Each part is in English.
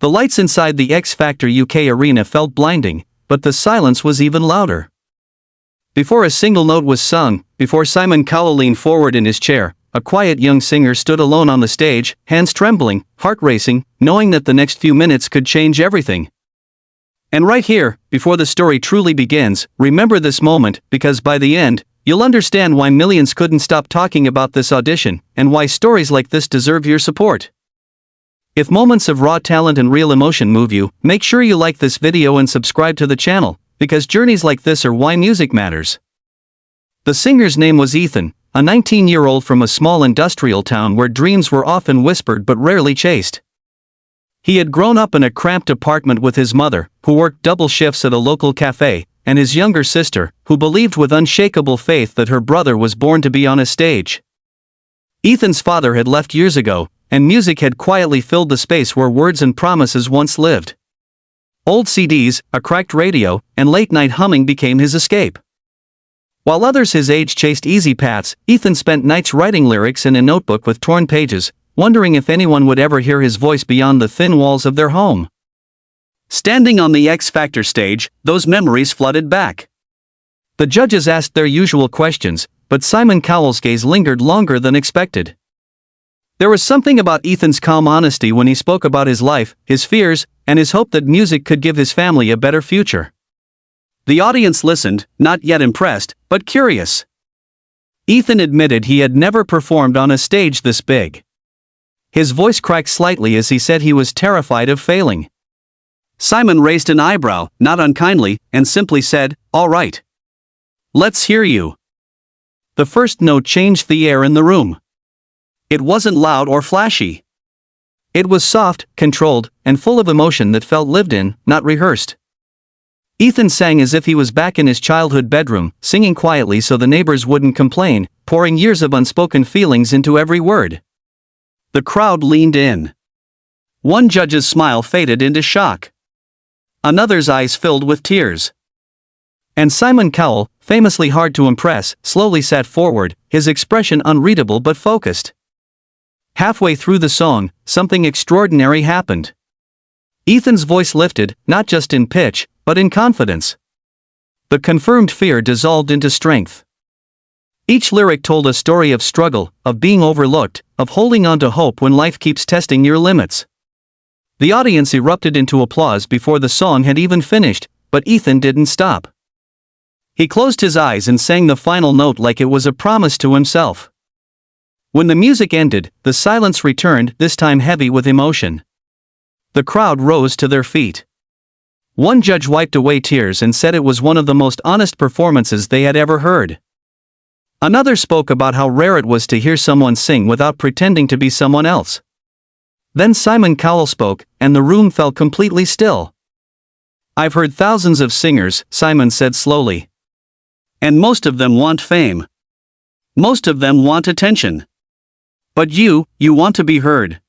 The lights inside the X Factor UK arena felt blinding, but the silence was even louder. Before a single note was sung, before Simon Cowell leaned forward in his chair, a quiet young singer stood alone on the stage, hands trembling, heart racing, knowing that the next few minutes could change everything. And right here, before the story truly begins, remember this moment, because by the end, you'll understand why millions couldn't stop talking about this audition, and why stories like this deserve your support. If moments of raw talent and real emotion move you, make sure you like this video and subscribe to the channel, because journeys like this are why music matters. The singer's name was Ethan, a 19-year-old from a small industrial town where dreams were often whispered but rarely chased. He had grown up in a cramped apartment with his mother, who worked double shifts at a local cafe, and his younger sister, who believed with unshakable faith that her brother was born to be on a stage. Ethan's father had left years ago, and music had quietly filled the space where words and promises once lived. Old CDs, a cracked radio, and late-night humming became his escape. While others his age chased easy paths, Ethan spent nights writing lyrics in a notebook with torn pages, wondering if anyone would ever hear his voice beyond the thin walls of their home. Standing on the X Factor stage, those memories flooded back. The judges asked their usual questions, but Simon Cowell's gaze lingered longer than expected. There was something about Ethan's calm honesty when he spoke about his life, his fears, and his hope that music could give his family a better future. The audience listened, not yet impressed, but curious. Ethan admitted he had never performed on a stage this big. His voice cracked slightly as he said he was terrified of failing. Simon raised an eyebrow, not unkindly, and simply said, "All right. Let's hear you." The first note changed the air in the room. It wasn't loud or flashy. It was soft, controlled, and full of emotion that felt lived in, not rehearsed. Ethan sang as if he was back in his childhood bedroom, singing quietly so the neighbors wouldn't complain, pouring years of unspoken feelings into every word. The crowd leaned in. One judge's smile faded into shock. Another's eyes filled with tears. And Simon Cowell, famously hard to impress, slowly sat forward, his expression unreadable but focused. Halfway through the song, something extraordinary happened. Ethan's voice lifted, not just in pitch, but in confidence. The confirmed fear dissolved into strength. Each lyric told a story of struggle, of being overlooked, of holding on to hope when life keeps testing your limits. The audience erupted into applause before the song had even finished, but Ethan didn't stop. He closed his eyes and sang the final note like it was a promise to himself. When the music ended, the silence returned, this time heavy with emotion. The crowd rose to their feet. One judge wiped away tears and said it was one of the most honest performances they had ever heard. Another spoke about how rare it was to hear someone sing without pretending to be someone else. Then Simon Cowell spoke, and the room fell completely still. "I've heard thousands of singers," Simon said slowly. "And most of them want fame. Most of them want attention. But you want to be heard."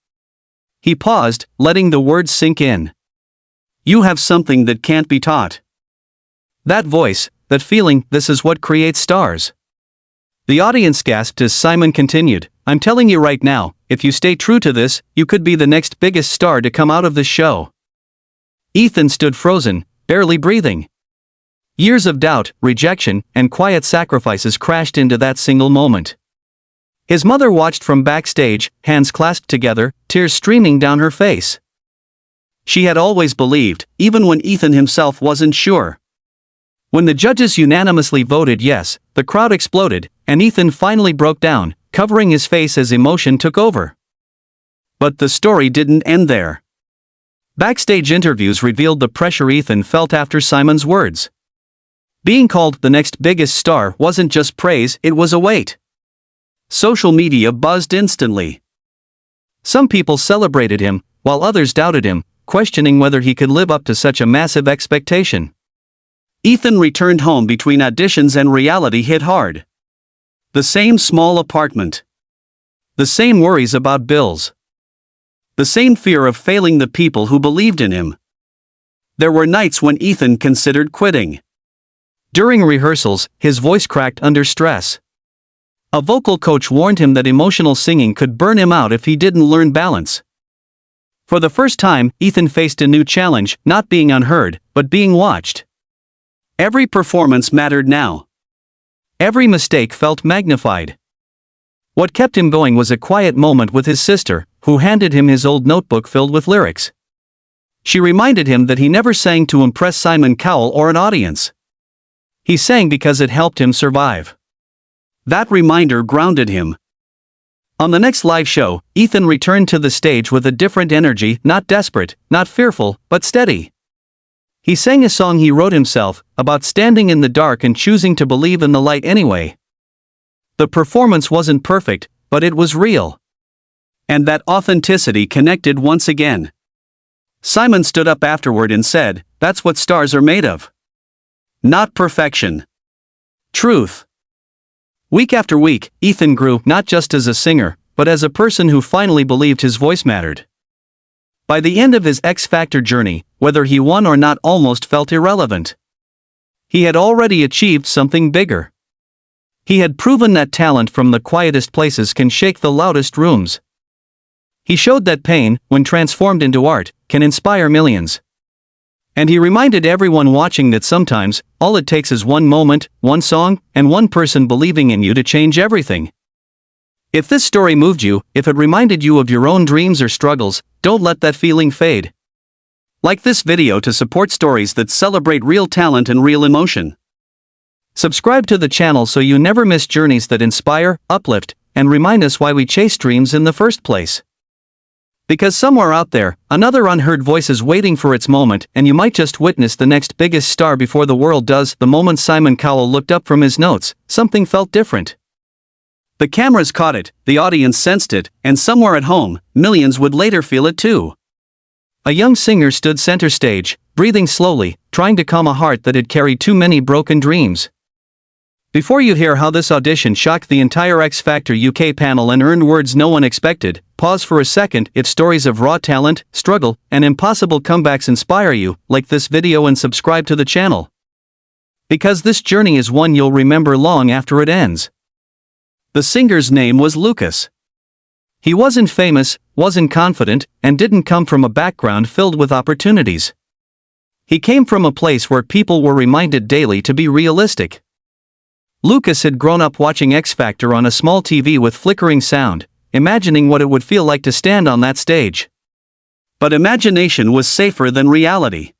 He paused, letting the words sink in. "You have something that can't be taught." That voice, that feeling, this is what creates stars. The audience gasped as Simon continued, "I'm telling you right now, if you stay true to this, you could be the next biggest star to come out of this show." Ethan stood frozen, barely breathing. Years of doubt, rejection, and quiet sacrifices crashed into that single moment. His mother watched from backstage, hands clasped together, tears streaming down her face. She had always believed, even when Ethan himself wasn't sure. When the judges unanimously voted yes, the crowd exploded, and Ethan finally broke down, covering his face as emotion took over. But the story didn't end there. Backstage interviews revealed the pressure Ethan felt after Simon's words. Being called the next biggest star wasn't just praise, it was a weight. Social media buzzed instantly. Some people celebrated him, while others doubted him, questioning whether he could live up to such a massive expectation. Ethan returned home between auditions and reality hit hard. The same small apartment. The same worries about bills. The same fear of failing the people who believed in him. There were nights when Ethan considered quitting. During rehearsals, his voice cracked under stress. A vocal coach warned him that emotional singing could burn him out if he didn't learn balance. For the first time, Ethan faced a new challenge, not being unheard, but being watched. Every performance mattered now. Every mistake felt magnified. What kept him going was a quiet moment with his sister, who handed him his old notebook filled with lyrics. She reminded him that he never sang to impress Simon Cowell or an audience. He sang because it helped him survive. That reminder grounded him. On the next live show, Ethan returned to the stage with a different energy, not desperate, not fearful, but steady. He sang a song he wrote himself, about standing in the dark and choosing to believe in the light anyway. The performance wasn't perfect, but it was real. And that authenticity connected once again. Simon stood up afterward and said, "That's what stars are made of. Not perfection. Truth." Week after week, Ethan grew, not just as a singer, but as a person who finally believed his voice mattered. By the end of his X Factor journey, whether he won or not almost felt irrelevant. He had already achieved something bigger. He had proven that talent from the quietest places can shake the loudest rooms. He showed that pain, when transformed into art, can inspire millions. And he reminded everyone watching that sometimes, all it takes is one moment, one song, and one person believing in you to change everything. If this story moved you, if it reminded you of your own dreams or struggles, don't let that feeling fade. Like this video to support stories that celebrate real talent and real emotion. Subscribe to the channel so you never miss journeys that inspire, uplift, and remind us why we chase dreams in the first place. Because somewhere out there, another unheard voice is waiting for its moment, and you might just witness the next biggest star before the world does. The moment Simon Cowell looked up from his notes, something felt different. The cameras caught it, the audience sensed it, and somewhere at home, millions would later feel it too. A young singer stood center stage, breathing slowly, trying to calm a heart that had carried too many broken dreams. Before you hear how this audition shocked the entire X Factor UK panel and earned words no one expected, pause for a second. If stories of raw talent, struggle, and impossible comebacks inspire you, like this video and subscribe to the channel. Because this journey is one you'll remember long after it ends. The singer's name was Lucas. He wasn't famous, wasn't confident, and didn't come from a background filled with opportunities. He came from a place where people were reminded daily to be realistic. Lucas had grown up watching X Factor on a small TV with flickering sound, imagining what it would feel like to stand on that stage. But imagination was safer than reality.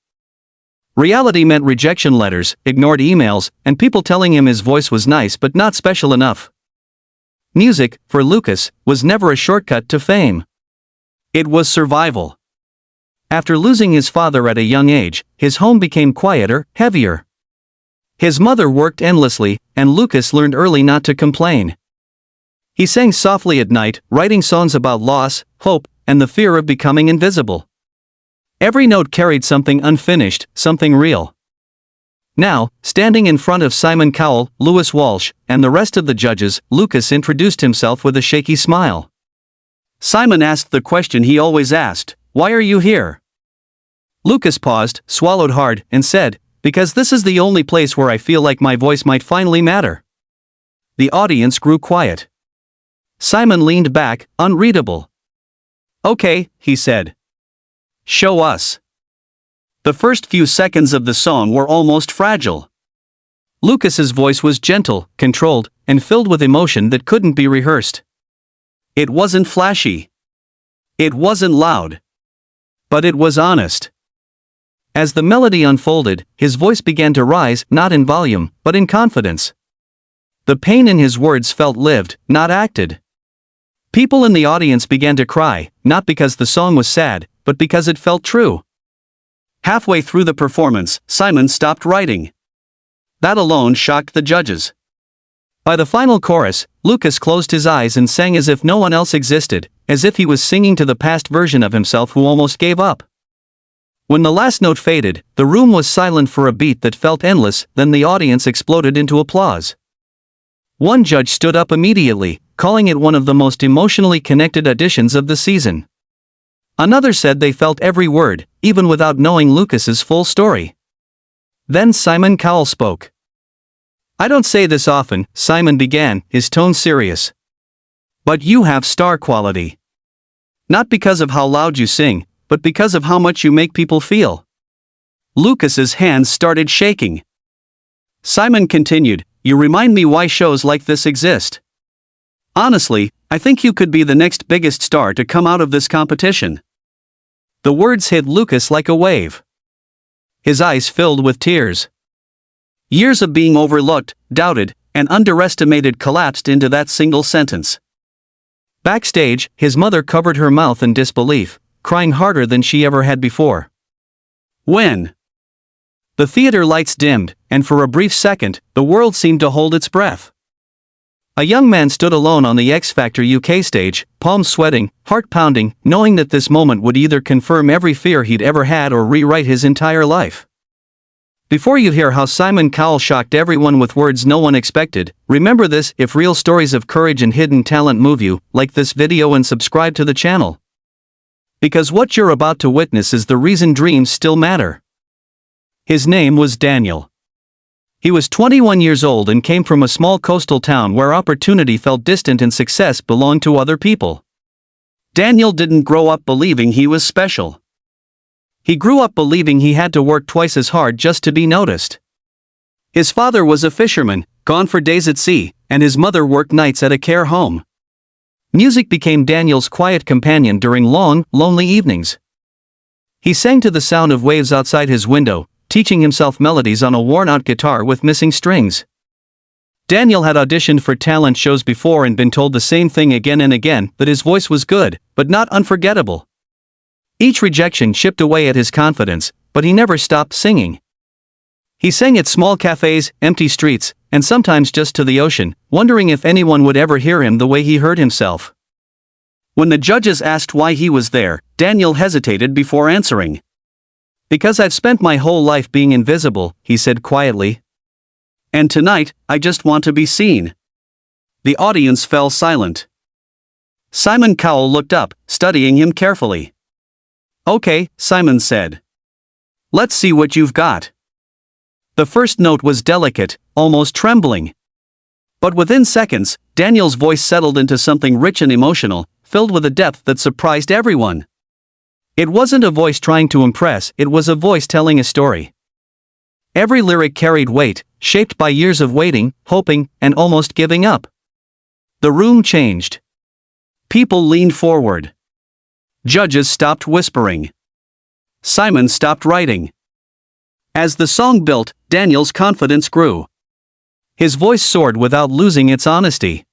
Reality meant rejection letters, ignored emails, and people telling him his voice was nice but not special enough. Music, for Lucas, was never a shortcut to fame. It was survival. After losing his father at a young age, his home became quieter, heavier. His mother worked endlessly, and Lucas learned early not to complain. He sang softly at night, writing songs about loss, hope, and the fear of becoming invisible. Every note carried something unfinished, something real. Now, standing in front of Simon Cowell, Lewis Walsh, and the rest of the judges, Lucas introduced himself with a shaky smile. Simon asked the question he always asked, "Why are you here?" Lucas paused, swallowed hard, and said, "Because this is the only place where I feel like my voice might finally matter." The audience grew quiet. Simon leaned back, unreadable. "Okay," he said. "Show us." The first few seconds of the song were almost fragile. Lucas's voice was gentle, controlled, and filled with emotion that couldn't be rehearsed. It wasn't flashy. It wasn't loud. But it was honest. As the melody unfolded, his voice began to rise, not in volume, but in confidence. The pain in his words felt lived, not acted. People in the audience began to cry, not because the song was sad, but because it felt true. Halfway through the performance, Simon stopped writing. That alone shocked the judges. By the final chorus, Lucas closed his eyes and sang as if no one else existed, as if he was singing to the past version of himself who almost gave up. When the last note faded, the room was silent for a beat that felt endless, then the audience exploded into applause. One judge stood up immediately, calling it one of the most emotionally connected auditions of the season. Another said they felt every word, even without knowing Lucas's full story. Then Simon Cowell spoke. "I don't say this often," Simon began, his tone serious. "But you have star quality. Not because of how loud you sing, but because of how much you make people feel." Lucas's hands started shaking. Simon continued, "You remind me why shows like this exist. Honestly, I think you could be the next biggest star to come out of this competition." The words hit Lucas like a wave. His eyes filled with tears. Years of being overlooked, doubted, and underestimated collapsed into that single sentence. Backstage, his mother covered her mouth in disbelief, crying harder than she ever had before. When the theater lights dimmed, and for a brief second, the world seemed to hold its breath. A young man stood alone on the X Factor UK stage, palms sweating, heart pounding, knowing that this moment would either confirm every fear he'd ever had or rewrite his entire life. Before you hear how Simon Cowell shocked everyone with words no one expected, remember this: if real stories of courage and hidden talent move you, like this video and subscribe to the channel. Because what you're about to witness is the reason dreams still matter. His name was Daniel. He was 21 years old and came from a small coastal town where opportunity felt distant and success belonged to other people. Daniel didn't grow up believing he was special. He grew up believing he had to work twice as hard just to be noticed. His father was a fisherman, gone for days at sea, and his mother worked nights at a care home. Music became Daniel's quiet companion during long, lonely evenings. He sang to the sound of waves outside his window, teaching himself melodies on a worn-out guitar with missing strings. Daniel had auditioned for talent shows before and been told the same thing again and again, that his voice was good, but not unforgettable. Each rejection chipped away at his confidence, but he never stopped singing. He sang at small cafes, empty streets, and sometimes just to the ocean, wondering if anyone would ever hear him the way he heard himself. When the judges asked why he was there, Daniel hesitated before answering. "Because I've spent my whole life being invisible," he said quietly. "And tonight, I just want to be seen." The audience fell silent. Simon Cowell looked up, studying him carefully. "Okay," Simon said. "Let's see what you've got." The first note was delicate, almost trembling. But within seconds, Daniel's voice settled into something rich and emotional, filled with a depth that surprised everyone. It wasn't a voice trying to impress, it was a voice telling a story. Every lyric carried weight, shaped by years of waiting, hoping, and almost giving up. The room changed. People leaned forward. Judges stopped whispering. Simon stopped writing. As the song built, Daniel's confidence grew. His voice soared without losing its honesty.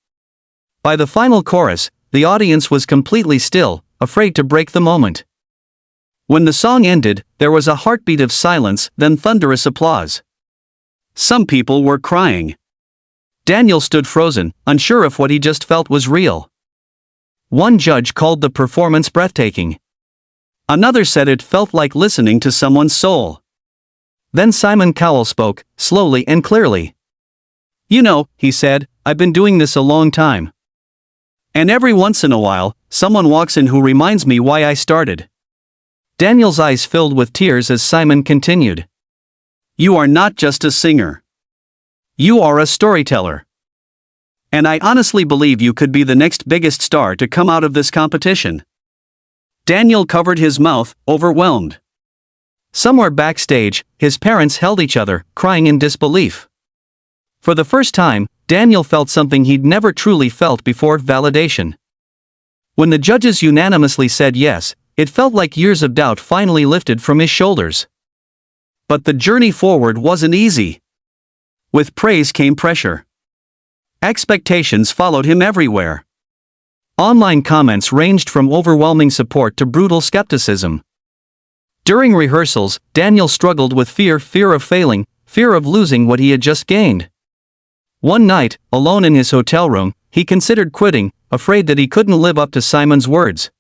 By the final chorus, the audience was completely still, afraid to break the moment. When the song ended, there was a heartbeat of silence, then thunderous applause. Some people were crying. Daniel stood frozen, unsure if what he just felt was real. One judge called the performance breathtaking. Another said it felt like listening to someone's soul. Then Simon Cowell spoke, slowly and clearly. "You know," he said, "I've been doing this a long time. And every once in a while, someone walks in who reminds me why I started." Daniel's eyes filled with tears as Simon continued. "You are not just a singer. You are a storyteller. And I honestly believe you could be the next biggest star to come out of this competition." Daniel covered his mouth, overwhelmed. Somewhere backstage, his parents held each other, crying in disbelief. For the first time, Daniel felt something he'd never truly felt before: validation. When the judges unanimously said yes, it felt like years of doubt finally lifted from his shoulders. But the journey forward wasn't easy. With praise came pressure. Expectations followed him everywhere. Online comments ranged from overwhelming support to brutal skepticism. During rehearsals, Daniel struggled with fear of failing, fear of losing what he had just gained. One night, alone in his hotel room, he considered quitting, afraid that he couldn't live up to Simon's words.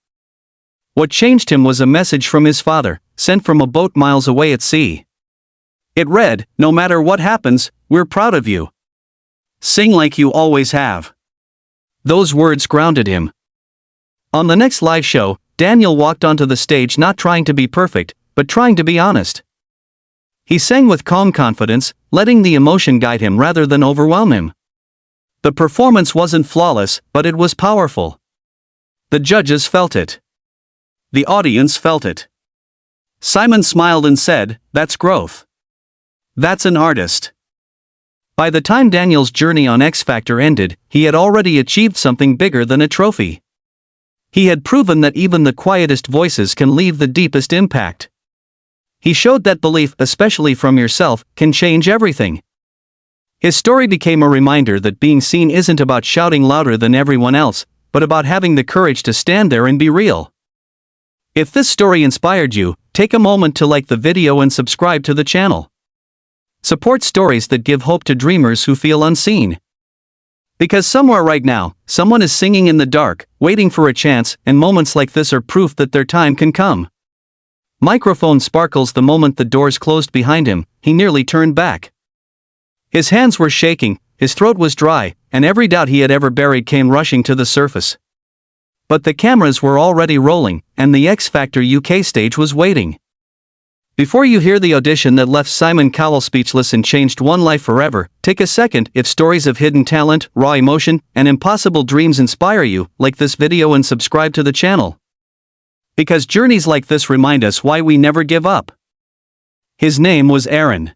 What changed him was a message from his father, sent from a boat miles away at sea. It read, "No matter what happens, we're proud of you. Sing like you always have." Those words grounded him. On the next live show, Daniel walked onto the stage not trying to be perfect, but trying to be honest. He sang with calm confidence, letting the emotion guide him rather than overwhelm him. The performance wasn't flawless, but it was powerful. The judges felt it. The audience felt it. Simon smiled and said, "That's growth. That's an artist." By the time Daniel's journey on X Factor ended, he had already achieved something bigger than a trophy. He had proven that even the quietest voices can leave the deepest impact. He showed that belief, especially from yourself, can change everything. His story became a reminder that being seen isn't about shouting louder than everyone else, but about having the courage to stand there and be real. If this story inspired you, take a moment to like the video and subscribe to the channel. Support stories that give hope to dreamers who feel unseen. Because somewhere right now, someone is singing in the dark, waiting for a chance, and moments like this are proof that their time can come. Microphone sparkles the moment the doors closed behind him. He nearly turned back. His hands were shaking, his throat was dry, and every doubt he had ever buried came rushing to the surface. But the cameras were already rolling, and the X Factor UK stage was waiting. Before you hear the audition that left Simon Cowell speechless and changed one life forever, take a second. If stories of hidden talent, raw emotion, and impossible dreams inspire you, like this video and subscribe to the channel. Because journeys like this remind us why we never give up. His name was Aaron.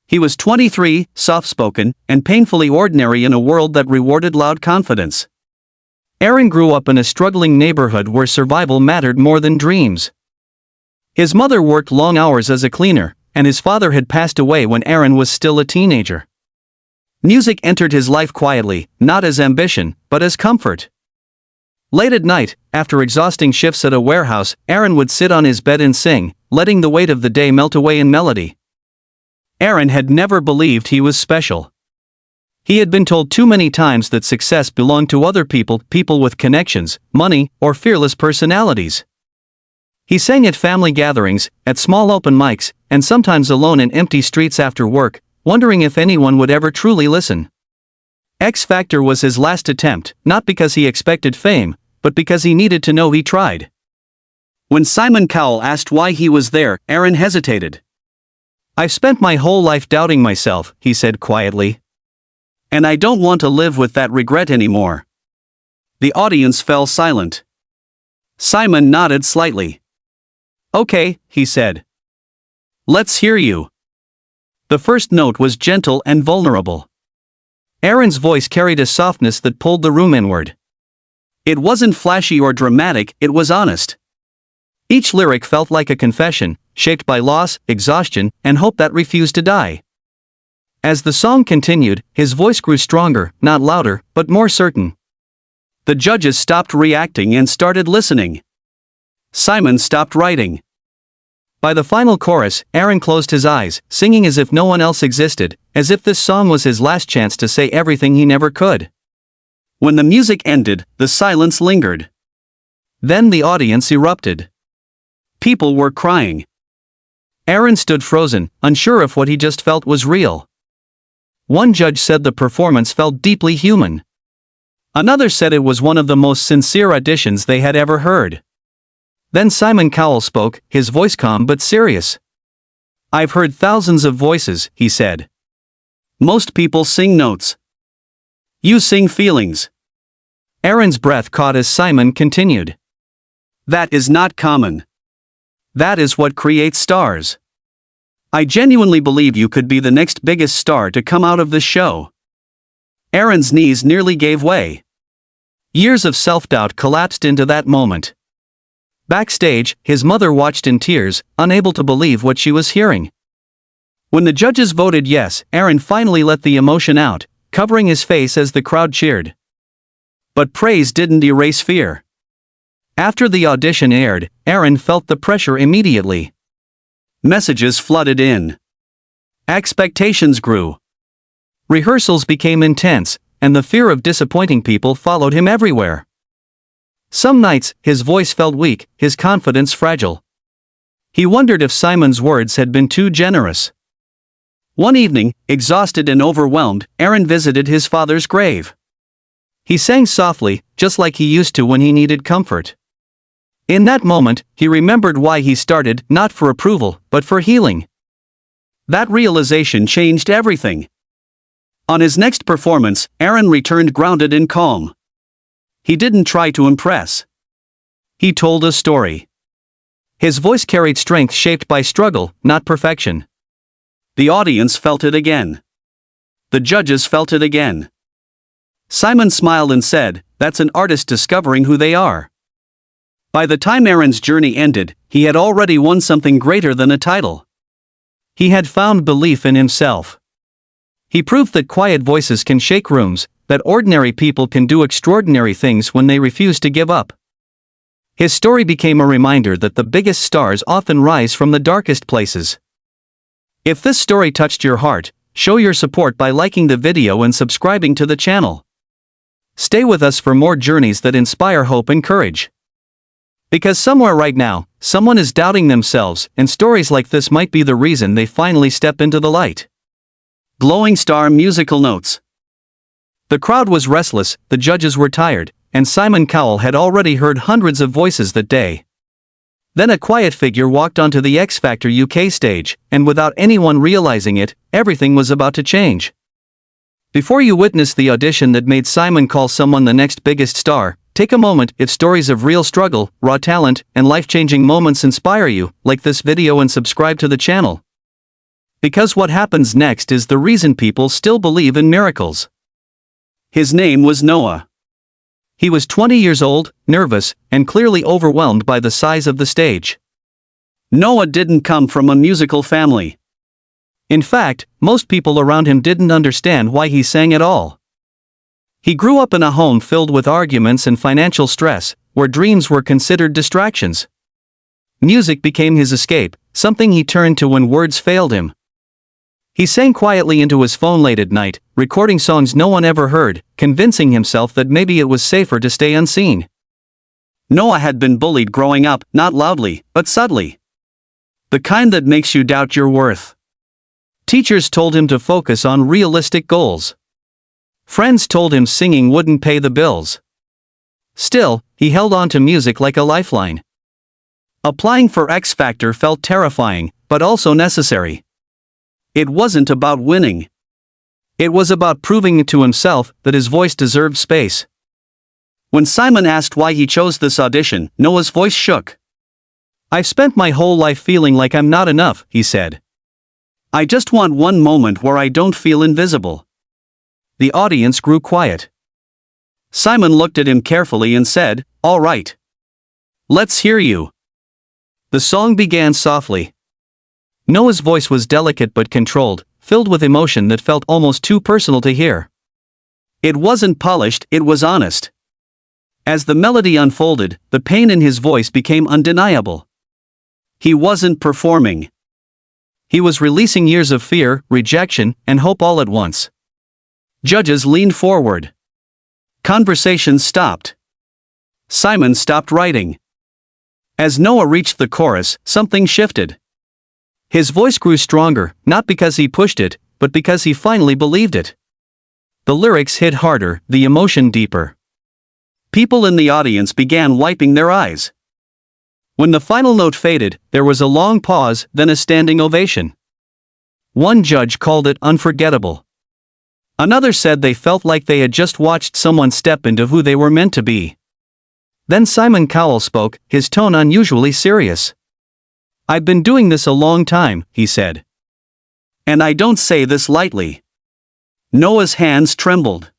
He was 23, soft-spoken, and painfully ordinary in a world that rewarded loud confidence. Aaron grew up in a struggling neighborhood where survival mattered more than dreams. His mother worked long hours as a cleaner, and his father had passed away when Aaron was still a teenager. Music entered his life quietly, not as ambition, but as comfort. Late at night, after exhausting shifts at a warehouse, Aaron would sit on his bed and sing, letting the weight of the day melt away in melody. Aaron had never believed he was special. He had been told too many times that success belonged to other people, people with connections, money, or fearless personalities. He sang at family gatherings, at small open mics, and sometimes alone in empty streets after work, wondering if anyone would ever truly listen. X Factor was his last attempt, not because he expected fame, but because he needed to know he tried. When Simon Cowell asked why he was there, Aaron hesitated. "I've spent my whole life doubting myself," he said quietly. "And I don't want to live with that regret anymore." The audience fell silent. Simon nodded slightly. "Okay," he said. "Let's hear you." The first note was gentle and vulnerable. Aaron's voice carried a softness that pulled the room inward. It wasn't flashy or dramatic, it was honest. Each lyric felt like a confession, shaped by loss, exhaustion, and hope that refused to die. As the song continued, his voice grew stronger, not louder, but more certain. The judges stopped reacting and started listening. Simon stopped writing. By the final chorus, Aaron closed his eyes, singing as if no one else existed, as if this song was his last chance to say everything he never could. When the music ended, the silence lingered. Then the audience erupted. People were crying. Aaron stood frozen, unsure if what he just felt was real. One judge said the performance felt deeply human. Another said it was one of the most sincere auditions they had ever heard. Then Simon Cowell spoke, his voice calm but serious. "I've heard thousands of voices," he said. "Most people sing notes. You sing feelings." Aaron's breath caught as Simon continued. "That is not common. That is what creates stars. I genuinely believe you could be the next biggest star to come out of this show." Aaron's knees nearly gave way. Years of self-doubt collapsed into that moment. Backstage, his mother watched in tears, unable to believe what she was hearing. When the judges voted yes, Aaron finally let the emotion out, covering his face as the crowd cheered. But praise didn't erase fear. After the audition aired, Aaron felt the pressure immediately. Messages flooded in. Expectations grew. Rehearsals became intense, and the fear of disappointing people followed him everywhere. Some nights, his voice felt weak, his confidence fragile. He wondered if Simon's words had been too generous. One evening, exhausted and overwhelmed, Aaron visited his father's grave. He sang softly, just like he used to when he needed comfort. In that moment, he remembered why he started, not for approval, but for healing. That realization changed everything. On his next performance, Aaron returned grounded and calm. He didn't try to impress. He told a story. His voice carried strength shaped by struggle, not perfection. The audience felt it again. The judges felt it again. Simon smiled and said, "That's an artist discovering who they are." By the time Aaron's journey ended, he had already won something greater than a title. He had found belief in himself. He proved that quiet voices can shake rooms, that ordinary people can do extraordinary things when they refuse to give up. His story became a reminder that the biggest stars often rise from the darkest places. If this story touched your heart, show your support by liking the video and subscribing to the channel. Stay with us for more journeys that inspire hope and courage. Because somewhere right now, someone is doubting themselves, and stories like this might be the reason they finally step into the light. Glowing Star musical notes. The crowd was restless, the judges were tired, and Simon Cowell had already heard hundreds of voices that day. Then a quiet figure walked onto the X Factor UK stage, and without anyone realizing it, everything was about to change. Before you witness the audition that made Simon Cowell someone the next biggest star, take a moment. If stories of real struggle, raw talent, and life-changing moments inspire you, like this video and subscribe to the channel. Because what happens next is the reason people still believe in miracles. His name was Noah. He was 20 years old, nervous, and clearly overwhelmed by the size of the stage. Noah didn't come from a musical family. In fact, most people around him didn't understand why he sang at all. He grew up in a home filled with arguments and financial stress, where dreams were considered distractions. Music became his escape, something he turned to when words failed him. He sang quietly into his phone late at night, recording songs no one ever heard, convincing himself that maybe it was safer to stay unseen. Noah had been bullied growing up, not loudly, but subtly. The kind that makes you doubt your worth. Teachers told him to focus on realistic goals. Friends told him singing wouldn't pay the bills. Still, he held on to music like a lifeline. Applying for X Factor felt terrifying, but also necessary. It wasn't about winning. It was about proving to himself that his voice deserved space. When Simon asked why he chose this audition, Noah's voice shook. "I've spent my whole life feeling like I'm not enough," he said. "I just want one moment where I don't feel invisible." The audience grew quiet. Simon looked at him carefully and said, "All right. Let's hear you." The song began softly. Noah's voice was delicate but controlled, filled with emotion that felt almost too personal to hear. It wasn't polished, it was honest. As the melody unfolded, the pain in his voice became undeniable. He wasn't performing. He was releasing years of fear, rejection, and hope all at once. Judges leaned forward. Conversations stopped. Simon stopped writing. As Noah reached the chorus, something shifted. His voice grew stronger, not because he pushed it, but because he finally believed it. The lyrics hit harder, the emotion deeper. People in the audience began wiping their eyes. When the final note faded, there was a long pause, then a standing ovation. One judge called it unforgettable. Another said they felt like they had just watched someone step into who they were meant to be. Then Simon Cowell spoke, his tone unusually serious. "I've been doing this a long time," he said. "And I don't say this lightly." Noah's hands trembled.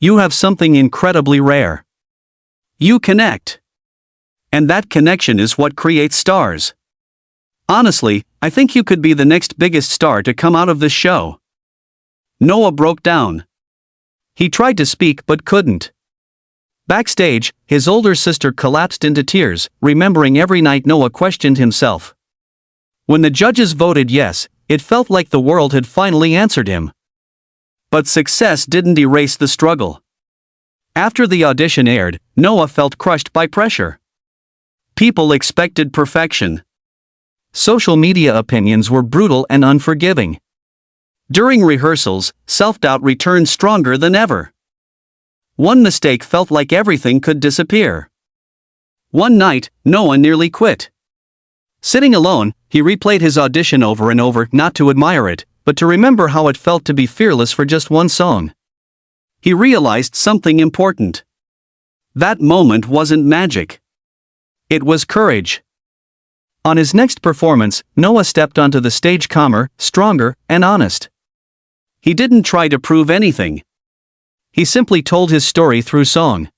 "You have something incredibly rare. You connect. And that connection is what creates stars. Honestly, I think you could be the next biggest star to come out of this show." Noah broke down. He tried to speak but couldn't. Backstage, his older sister collapsed into tears, remembering every night Noah questioned himself. When the judges voted yes, it felt like the world had finally answered him. But success didn't erase the struggle. After the audition aired, Noah felt crushed by pressure. People expected perfection. Social media opinions were brutal and unforgiving. During rehearsals, self-doubt returned stronger than ever. One mistake felt like everything could disappear. One night, Noah nearly quit. Sitting alone, he replayed his audition over and over, not to admire it, but to remember how it felt to be fearless for just one song. He realized something important. That moment wasn't magic. It was courage. On his next performance, Noah stepped onto the stage calmer, stronger, and honest. He didn't try to prove anything. He simply told his story through song.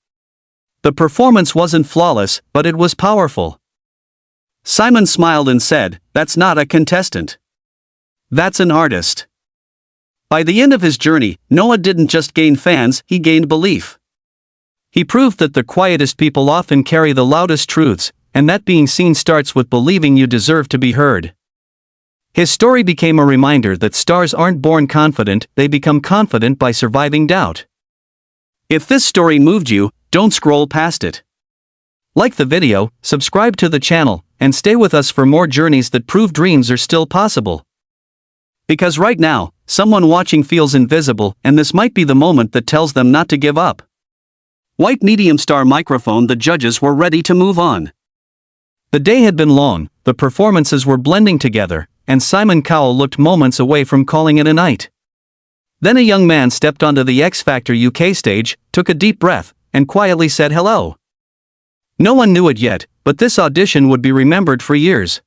The performance wasn't flawless, but it was powerful. Simon smiled and said, "That's not a contestant. That's an artist." By the end of his journey, Noah didn't just gain fans, he gained belief. He proved that the quietest people often carry the loudest truths, and that being seen starts with believing you deserve to be heard. His story became a reminder that stars aren't born confident, they become confident by surviving doubt. If this story moved you, don't scroll past it. Like the video, subscribe to the channel, and stay with us for more journeys that prove dreams are still possible. Because right now, someone watching feels invisible, and this might be the moment that tells them not to give up. White medium star microphone. The judges were ready to move on. The day had been long, the performances were blending together, and Simon Cowell looked moments away from calling it a night. Then a young man stepped onto the X Factor UK stage, took a deep breath, and quietly said hello. No one knew it yet, but this audition would be remembered for years.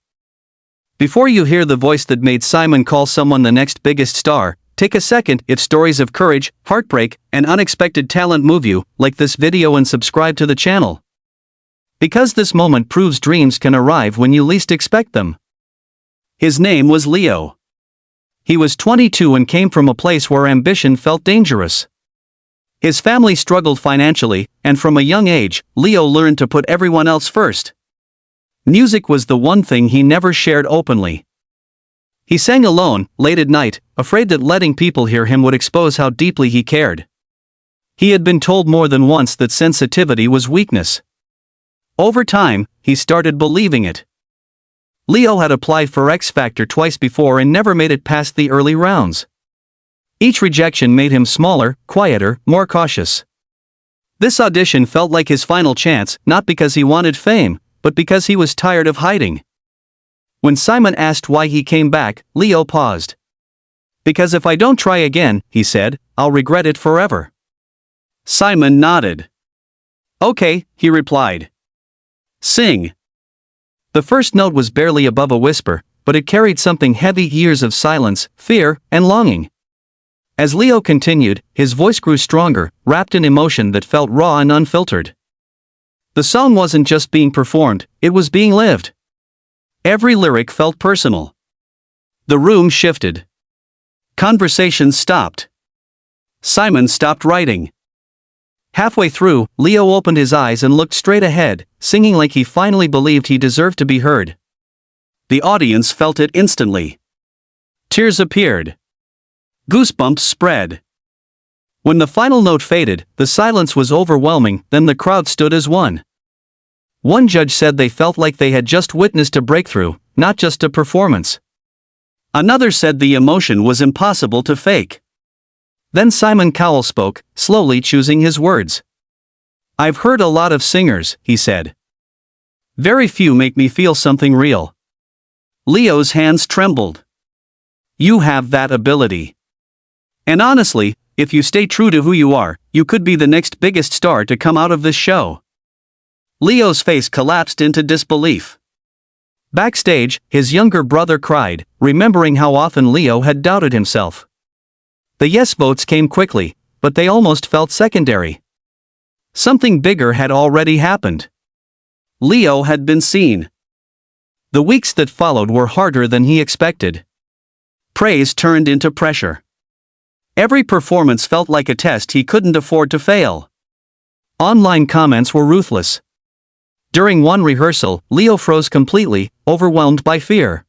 Before you hear the voice that made Simon call someone the next biggest star, take a second. If stories of courage, heartbreak, and unexpected talent move you, like this video and subscribe to the channel. Because this moment proves dreams can arrive when you least expect them. His name was Leo. He was 22 and came from a place where ambition felt dangerous. His family struggled financially, and from a young age, Leo learned to put everyone else first. Music was the one thing he never shared openly. He sang alone, late at night, afraid that letting people hear him would expose how deeply he cared. He had been told more than once that sensitivity was weakness. Over time, he started believing it. Leo had applied for X Factor twice before and never made it past the early rounds. Each rejection made him smaller, quieter, more cautious. This audition felt like his final chance, not because he wanted fame, but because he was tired of hiding. When Simon asked why he came back, Leo paused. "Because if I don't try again," he said, "I'll regret it forever." Simon nodded. "Okay," he replied. "Sing." The first note was barely above a whisper, but it carried something heavy: years of silence, fear, and longing. As Leo continued, his voice grew stronger, wrapped in emotion that felt raw and unfiltered. The song wasn't just being performed, it was being lived. Every lyric felt personal. The room shifted. Conversations stopped. Simon stopped writing. Halfway through, Leo opened his eyes and looked straight ahead, singing like he finally believed he deserved to be heard. The audience felt it instantly. Tears appeared. Goosebumps spread. When the final note faded, the silence was overwhelming, then the crowd stood as one. One judge said they felt like they had just witnessed a breakthrough, not just a performance. Another said the emotion was impossible to fake. Then Simon Cowell spoke, slowly choosing his words. "I've heard a lot of singers," he said. "Very few make me feel something real." Leo's hands trembled. "You have that ability. And honestly, if you stay true to who you are, you could be the next biggest star to come out of this show." Leo's face collapsed into disbelief. Backstage, his younger brother cried, remembering how often Leo had doubted himself. The yes votes came quickly, but they almost felt secondary. Something bigger had already happened. Leo had been seen. The weeks that followed were harder than he expected. Praise turned into pressure. Every performance felt like a test he couldn't afford to fail. Online comments were ruthless. During one rehearsal, Leo froze completely, overwhelmed by fear.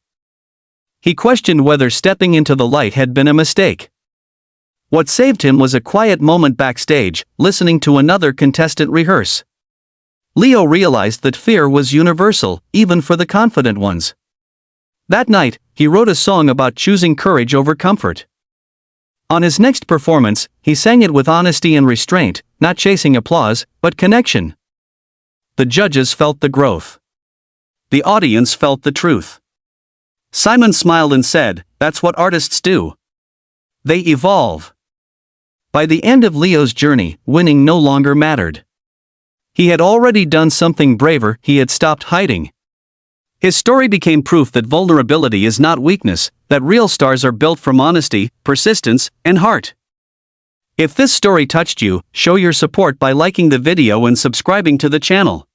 He questioned whether stepping into the light had been a mistake. What saved him was a quiet moment backstage, listening to another contestant rehearse. Leo realized that fear was universal, even for the confident ones. That night, he wrote a song about choosing courage over comfort. On his next performance, he sang it with honesty and restraint, not chasing applause, but connection. The judges felt the growth. The audience felt the truth. Simon smiled and said, "That's what artists do. They evolve." By the end of Leo's journey, winning no longer mattered. He had already done something braver, he had stopped hiding. His story became proof that vulnerability is not weakness, that real stars are built from honesty, persistence, and heart. If this story touched you, show your support by liking the video and subscribing to the channel.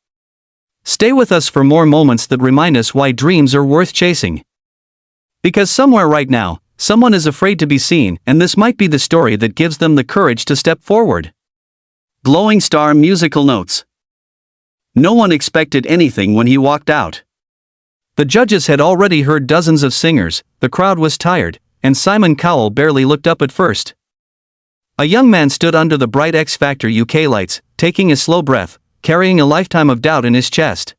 Stay with us for more moments that remind us why dreams are worth chasing. Because somewhere right now, someone is afraid to be seen, and this might be the story that gives them the courage to step forward. Glowing star musical notes. No one expected anything when he walked out. The judges had already heard dozens of singers, the crowd was tired, and Simon Cowell barely looked up at first. A young man stood under the bright X Factor UK lights, taking a slow breath, carrying a lifetime of doubt in his chest.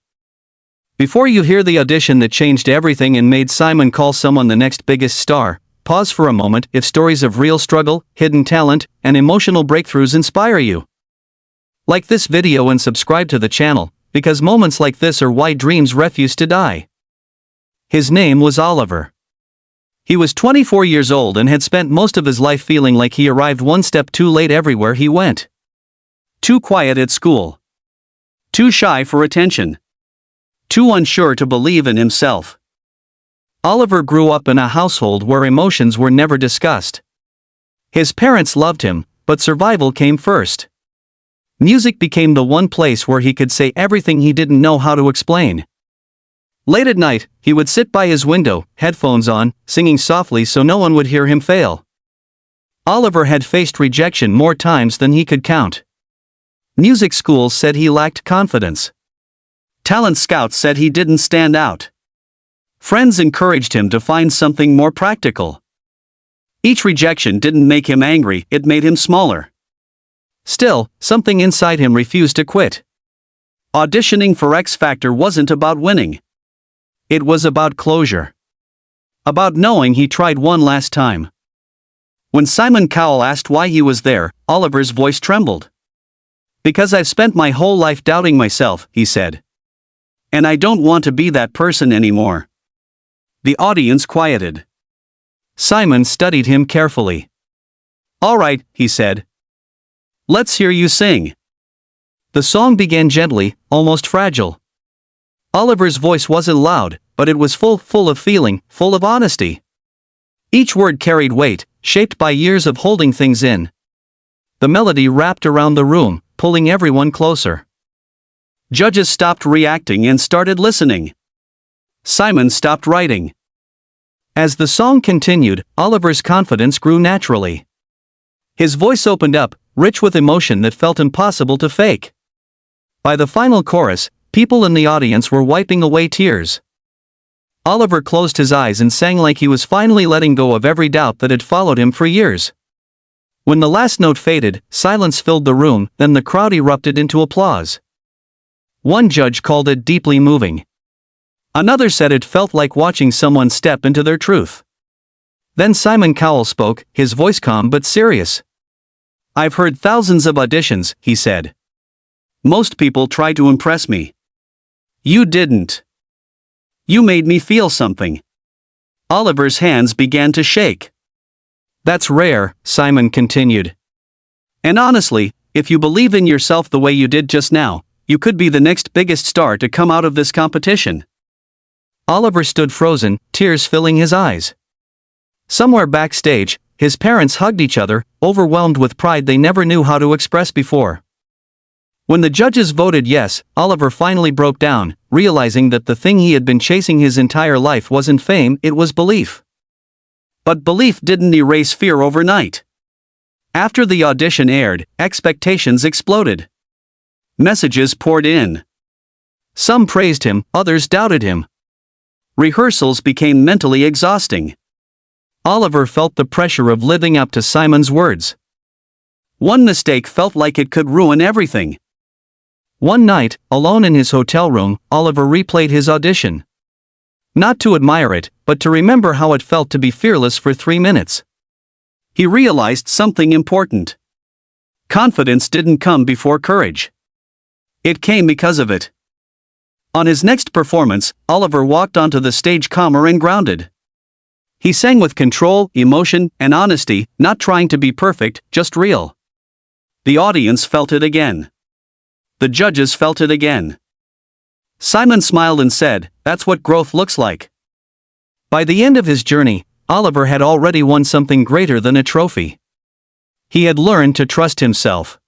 Before you hear the audition that changed everything and made Simon call someone the next biggest star, pause for a moment. If stories of real struggle, hidden talent, and emotional breakthroughs inspire you, like this video and subscribe to the channel, because moments like this are why dreams refuse to die. His name was Oliver. He was 24 years old and had spent most of his life feeling like he arrived one step too late everywhere he went. Too quiet at school. Too shy for attention. Too unsure to believe in himself. Oliver grew up in a household where emotions were never discussed. His parents loved him, but survival came first. Music became the one place where he could say everything he didn't know how to explain. Late at night, he would sit by his window, headphones on, singing softly so no one would hear him fail. Oliver had faced rejection more times than he could count. Music schools said he lacked confidence. Talent scouts said he didn't stand out. Friends encouraged him to find something more practical. Each rejection didn't make him angry, it made him smaller. Still, something inside him refused to quit. Auditioning for X Factor wasn't about winning. It was about closure. About knowing he tried one last time. When Simon Cowell asked why he was there, Oliver's voice trembled. Because I've spent my whole life doubting myself, he said. And I don't want to be that person anymore. The audience quieted. Simon studied him carefully. All right, he said. Let's hear you sing. The song began gently, almost fragile. Oliver's voice wasn't loud, but it was full of feeling, full of honesty. Each word carried weight, shaped by years of holding things in. The melody wrapped around the room, pulling everyone closer. Judges stopped reacting and started listening. Simon stopped writing. As the song continued, Oliver's confidence grew naturally. His voice opened up, rich with emotion that felt impossible to fake. By the final chorus, people in the audience were wiping away tears. Oliver closed his eyes and sang like he was finally letting go of every doubt that had followed him for years. When the last note faded, silence filled the room, then the crowd erupted into applause. One judge called it deeply moving. Another said it felt like watching someone step into their truth. Then Simon Cowell spoke, his voice calm but serious. I've heard thousands of auditions, he said. Most people try to impress me. You didn't. You made me feel something. Oliver's hands began to shake. That's rare, Simon continued. And honestly, if you believe in yourself the way you did just now, you could be the next biggest star to come out of this competition. Oliver stood frozen, tears filling his eyes. Somewhere backstage, his parents hugged each other, overwhelmed with pride they never knew how to express before. When the judges voted yes, Oliver finally broke down, realizing that the thing he had been chasing his entire life wasn't fame, it was belief. But belief didn't erase fear overnight. After the audition aired, expectations exploded. Messages poured in. Some praised him, others doubted him. Rehearsals became mentally exhausting. Oliver felt the pressure of living up to Simon's words. One mistake felt like it could ruin everything. One night, alone in his hotel room, Oliver replayed his audition. Not to admire it, but to remember how it felt to be fearless for 3 minutes. He realized something important. Confidence didn't come before courage. It came because of it. On his next performance, Oliver walked onto the stage calmer and grounded. He sang with control, emotion, and honesty, not trying to be perfect, just real. The audience felt it again. The judges felt it again. Simon smiled and said, "That's what growth looks like." By the end of his journey, Oliver had already won something greater than a trophy. He had learned to trust himself.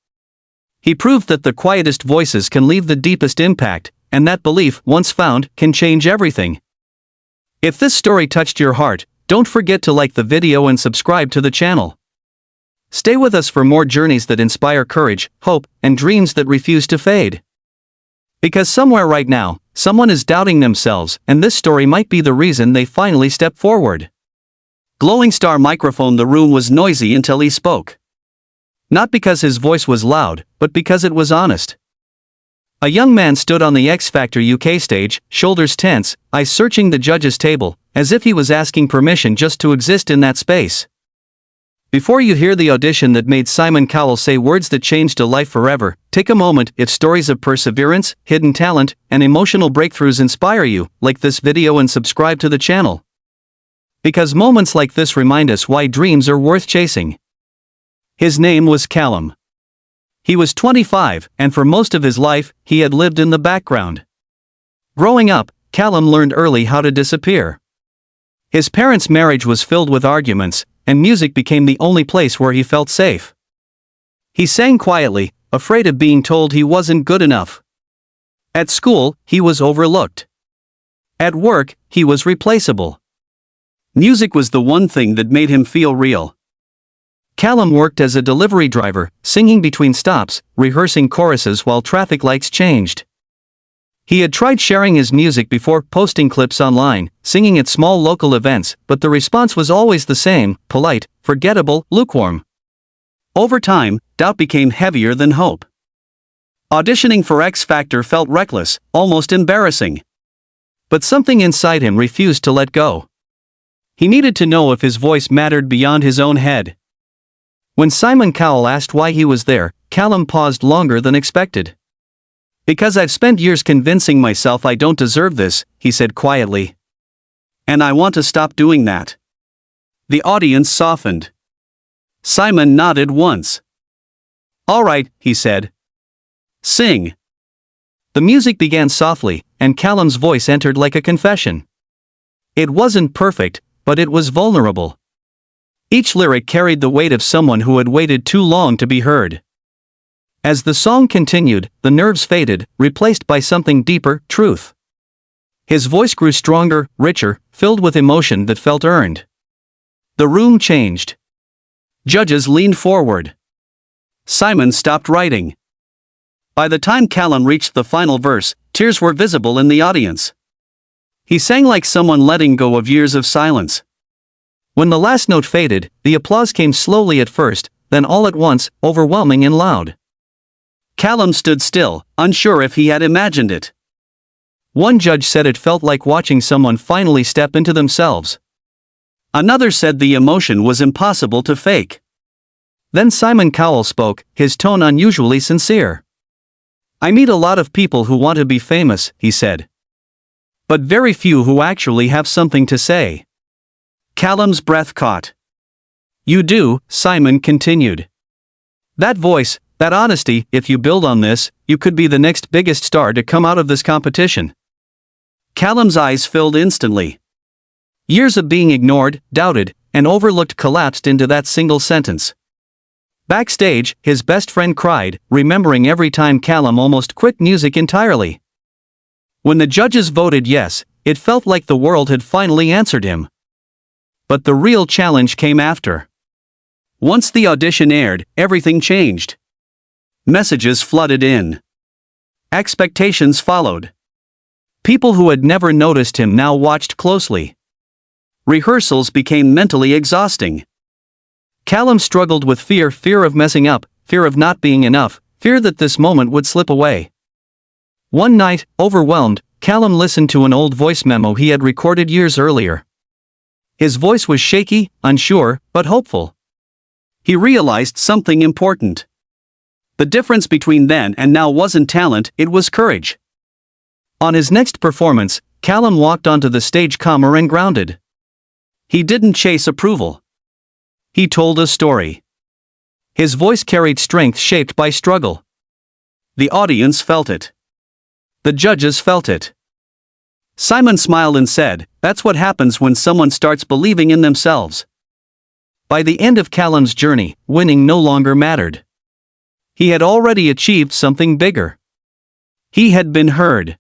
He proved that the quietest voices can leave the deepest impact, and that belief, once found, can change everything. If this story touched your heart, don't forget to like the video and subscribe to the channel. Stay with us for more journeys that inspire courage, hope, and dreams that refuse to fade. Because somewhere right now, someone is doubting themselves, and this story might be the reason they finally step forward. Glowing star microphone. The room was noisy until he spoke. Not because his voice was loud, but because it was honest. A young man stood on the X Factor UK stage, shoulders tense, eyes searching the judges' table, as if he was asking permission just to exist in that space. Before you hear the audition that made Simon Cowell say words that changed a life forever, take a moment. If stories of perseverance, hidden talent, and emotional breakthroughs inspire you, like this video and subscribe to the channel. Because moments like this remind us why dreams are worth chasing. His name was Callum. He was 25, and for most of his life, he had lived in the background. Growing up, Callum learned early how to disappear. His parents' marriage was filled with arguments, and music became the only place where he felt safe. He sang quietly, afraid of being told he wasn't good enough. At school, he was overlooked. At work, he was replaceable. Music was the one thing that made him feel real. Callum worked as a delivery driver, singing between stops, rehearsing choruses while traffic lights changed. He had tried sharing his music before, posting clips online, singing at small local events, but the response was always the same: polite, forgettable, lukewarm. Over time, doubt became heavier than hope. Auditioning for X Factor felt reckless, almost embarrassing. But something inside him refused to let go. He needed to know if his voice mattered beyond his own head. When Simon Cowell asked why he was there, Callum paused longer than expected. "Because I've spent years convincing myself I don't deserve this," he said quietly. "And I want to stop doing that." The audience softened. Simon nodded once. "All right," he said. "Sing." The music began softly, and Callum's voice entered like a confession. It wasn't perfect, but it was vulnerable. Each lyric carried the weight of someone who had waited too long to be heard. As the song continued, the nerves faded, replaced by something deeper: truth. His voice grew stronger, richer, filled with emotion that felt earned. The room changed. Judges leaned forward. Simon stopped writing. By the time Callum reached the final verse, tears were visible in the audience. He sang like someone letting go of years of silence. When the last note faded, the applause came slowly at first, then all at once, overwhelming and loud. Callum stood still, unsure if he had imagined it. One judge said it felt like watching someone finally step into themselves. Another said the emotion was impossible to fake. Then Simon Cowell spoke, his tone unusually sincere. "I meet a lot of people who want to be famous," he said. "But very few who actually have something to say." Callum's breath caught. "You do," Simon continued. "That voice, that honesty, if you build on this, you could be the next biggest star to come out of this competition." Callum's eyes filled instantly. Years of being ignored, doubted, and overlooked collapsed into that single sentence. Backstage, his best friend cried, remembering every time Callum almost quit music entirely. When the judges voted yes, it felt like the world had finally answered him. But the real challenge came after. Once the audition aired, everything changed. Messages flooded in. Expectations followed. People who had never noticed him now watched closely. Rehearsals became mentally exhausting. Callum struggled with fear of messing up, fear of not being enough, fear that this moment would slip away. One night, overwhelmed, Callum listened to an old voice memo he had recorded years earlier. His voice was shaky, unsure, but hopeful. He realized something important. The difference between then and now wasn't talent, it was courage. On his next performance, Callum walked onto the stage calmer and grounded. He didn't chase approval. He told a story. His voice carried strength shaped by struggle. The audience felt it. The judges felt it. Simon smiled and said, "That's what happens when someone starts believing in themselves." By the end of Callum's journey, winning no longer mattered. He had already achieved something bigger. He had been heard.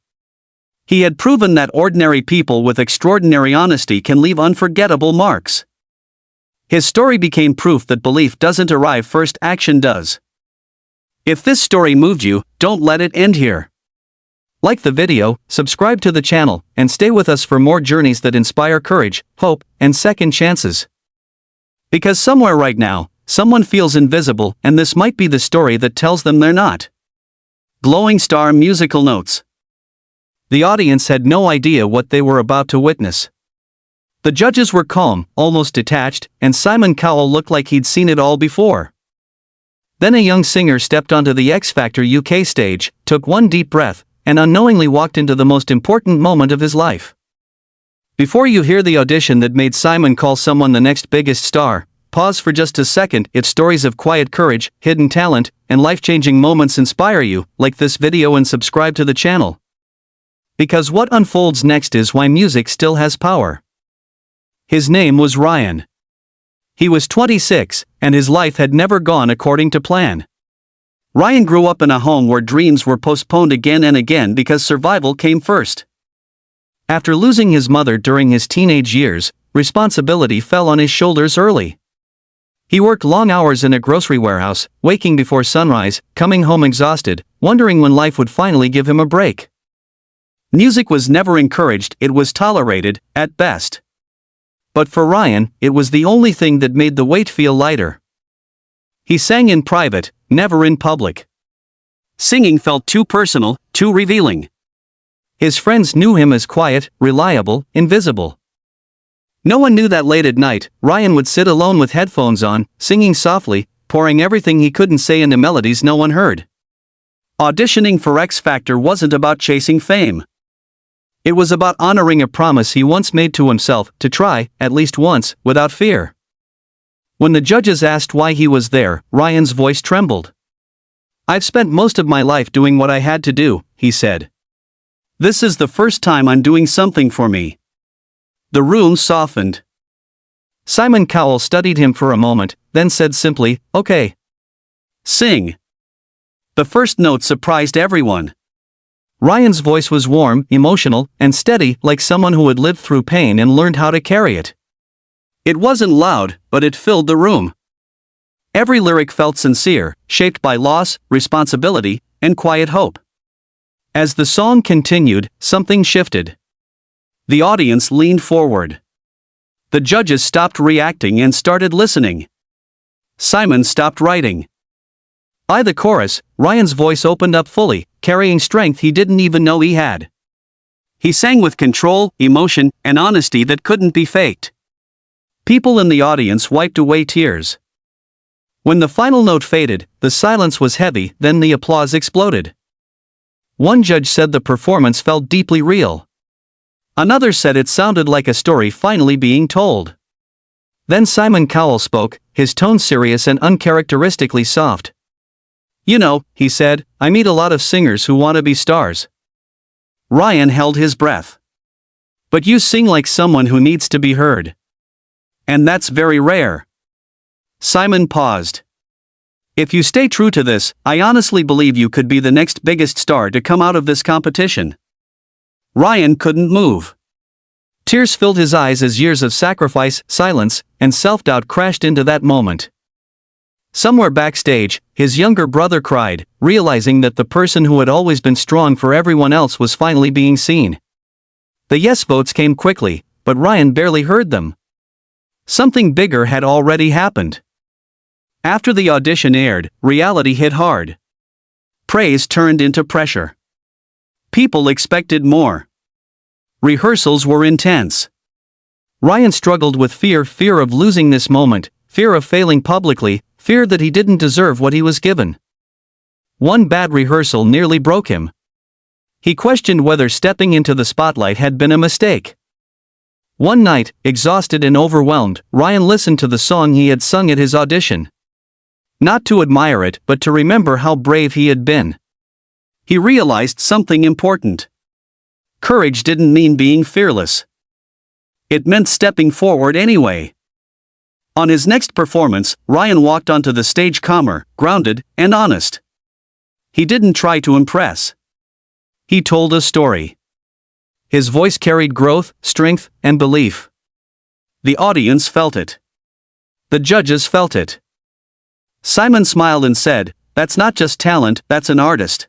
He had proven that ordinary people with extraordinary honesty can leave unforgettable marks. His story became proof that belief doesn't arrive first, action does. If this story moved you, don't let it end here. Like the video, subscribe to the channel, and stay with us for more journeys that inspire courage, hope, and second chances. Because somewhere right now, someone feels invisible, and this might be the story that tells them they're not. Glowing star musical notes. The audience had no idea what they were about to witness. The judges were calm, almost detached, and Simon Cowell looked like he'd seen it all before. Then a young singer stepped onto the X Factor UK stage, took one deep breath, and unknowingly walked into the most important moment of his life. Before you hear the audition that made Simon call someone the next biggest star, pause for just a second. If stories of quiet courage, hidden talent, and life-changing moments inspire you, like this video and subscribe to the channel. Because what unfolds next is why music still has power. His name was Ryan. He was 26, and his life had never gone according to plan. Ryan grew up in a home where dreams were postponed again and again because survival came first. After losing his mother during his teenage years, responsibility fell on his shoulders early. He worked long hours in a grocery warehouse, waking before sunrise, coming home exhausted, wondering when life would finally give him a break. Music was never encouraged, it was tolerated, at best. But for Ryan, it was the only thing that made the weight feel lighter. He sang in private, never in public. Singing felt too personal, too revealing. His friends knew him as quiet, reliable, invisible. No one knew that late at night, Ryan would sit alone with headphones on, singing softly, pouring everything he couldn't say into melodies no one heard. Auditioning for X Factor wasn't about chasing fame. It was about honoring a promise he once made to himself, to try, at least once, without fear. When the judges asked why he was there, Ryan's voice trembled. "I've spent most of my life doing what I had to do," he said. "This is the first time I'm doing something for me." The room softened. Simon Cowell studied him for a moment, then said simply, "Okay. Sing." The first note surprised everyone. Ryan's voice was warm, emotional, and steady, like someone who had lived through pain and learned how to carry it. It wasn't loud, but it filled the room. Every lyric felt sincere, shaped by loss, responsibility, and quiet hope. As the song continued, something shifted. The audience leaned forward. The judges stopped reacting and started listening. Simon stopped writing. By the chorus, Ryan's voice opened up fully, carrying strength he didn't even know he had. He sang with control, emotion, and honesty that couldn't be faked. People in the audience wiped away tears. When the final note faded, the silence was heavy, then the applause exploded. One judge said the performance felt deeply real. Another said it sounded like a story finally being told. Then Simon Cowell spoke, his tone serious and uncharacteristically soft. "You know," he said, "I meet a lot of singers who want to be stars." Ryan held his breath. "But you sing like someone who needs to be heard. And that's very rare." Simon paused. "If you stay true to this, I honestly believe you could be the next biggest star to come out of this competition." Ryan couldn't move. Tears filled his eyes as years of sacrifice, silence, and self-doubt crashed into that moment. Somewhere backstage, his younger brother cried, realizing that the person who had always been strong for everyone else was finally being seen. The yes votes came quickly, but Ryan barely heard them. Something bigger had already happened. After the audition aired, reality hit hard. Praise turned into pressure. People expected more. Rehearsals were intense. Ryan struggled with fear of losing this moment, fear of failing publicly, fear that he didn't deserve what he was given. One bad rehearsal nearly broke him. He questioned whether stepping into the spotlight had been a mistake. One night, exhausted and overwhelmed, Ryan listened to the song he had sung at his audition. Not to admire it, but to remember how brave he had been. he realized something important. Courage didn't mean being fearless. It meant stepping forward anyway. On his next performance, Ryan walked onto the stage calmer, grounded, and honest. He didn't try to impress. He told a story. His voice carried growth, strength, and belief. The audience felt it. The judges felt it. Simon smiled and said, "That's not just talent, that's an artist."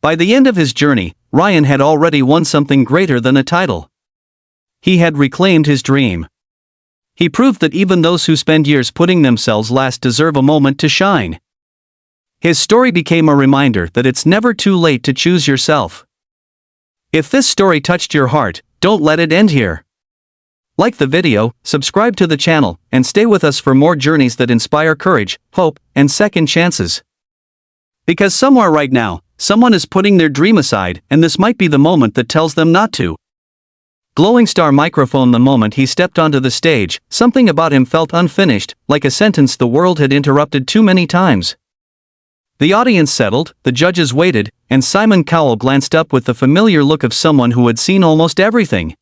By the end of his journey, Ryan had already won something greater than a title. He had reclaimed his dream. He proved that even those who spend years putting themselves last deserve a moment to shine. His story became a reminder that it's never too late to choose yourself. If this story touched your heart, don't let it end here. Like the video, subscribe to the channel, and stay with us for more journeys that inspire courage, hope, and second chances. Because somewhere right now, someone is putting their dream aside, and this might be the moment that tells them not to. Glowing star microphone. The moment he stepped onto the stage, something about him felt unfinished, like a sentence the world had interrupted too many times. The audience settled, the judges waited, and Simon Cowell glanced up with the familiar look of someone who had seen almost everything.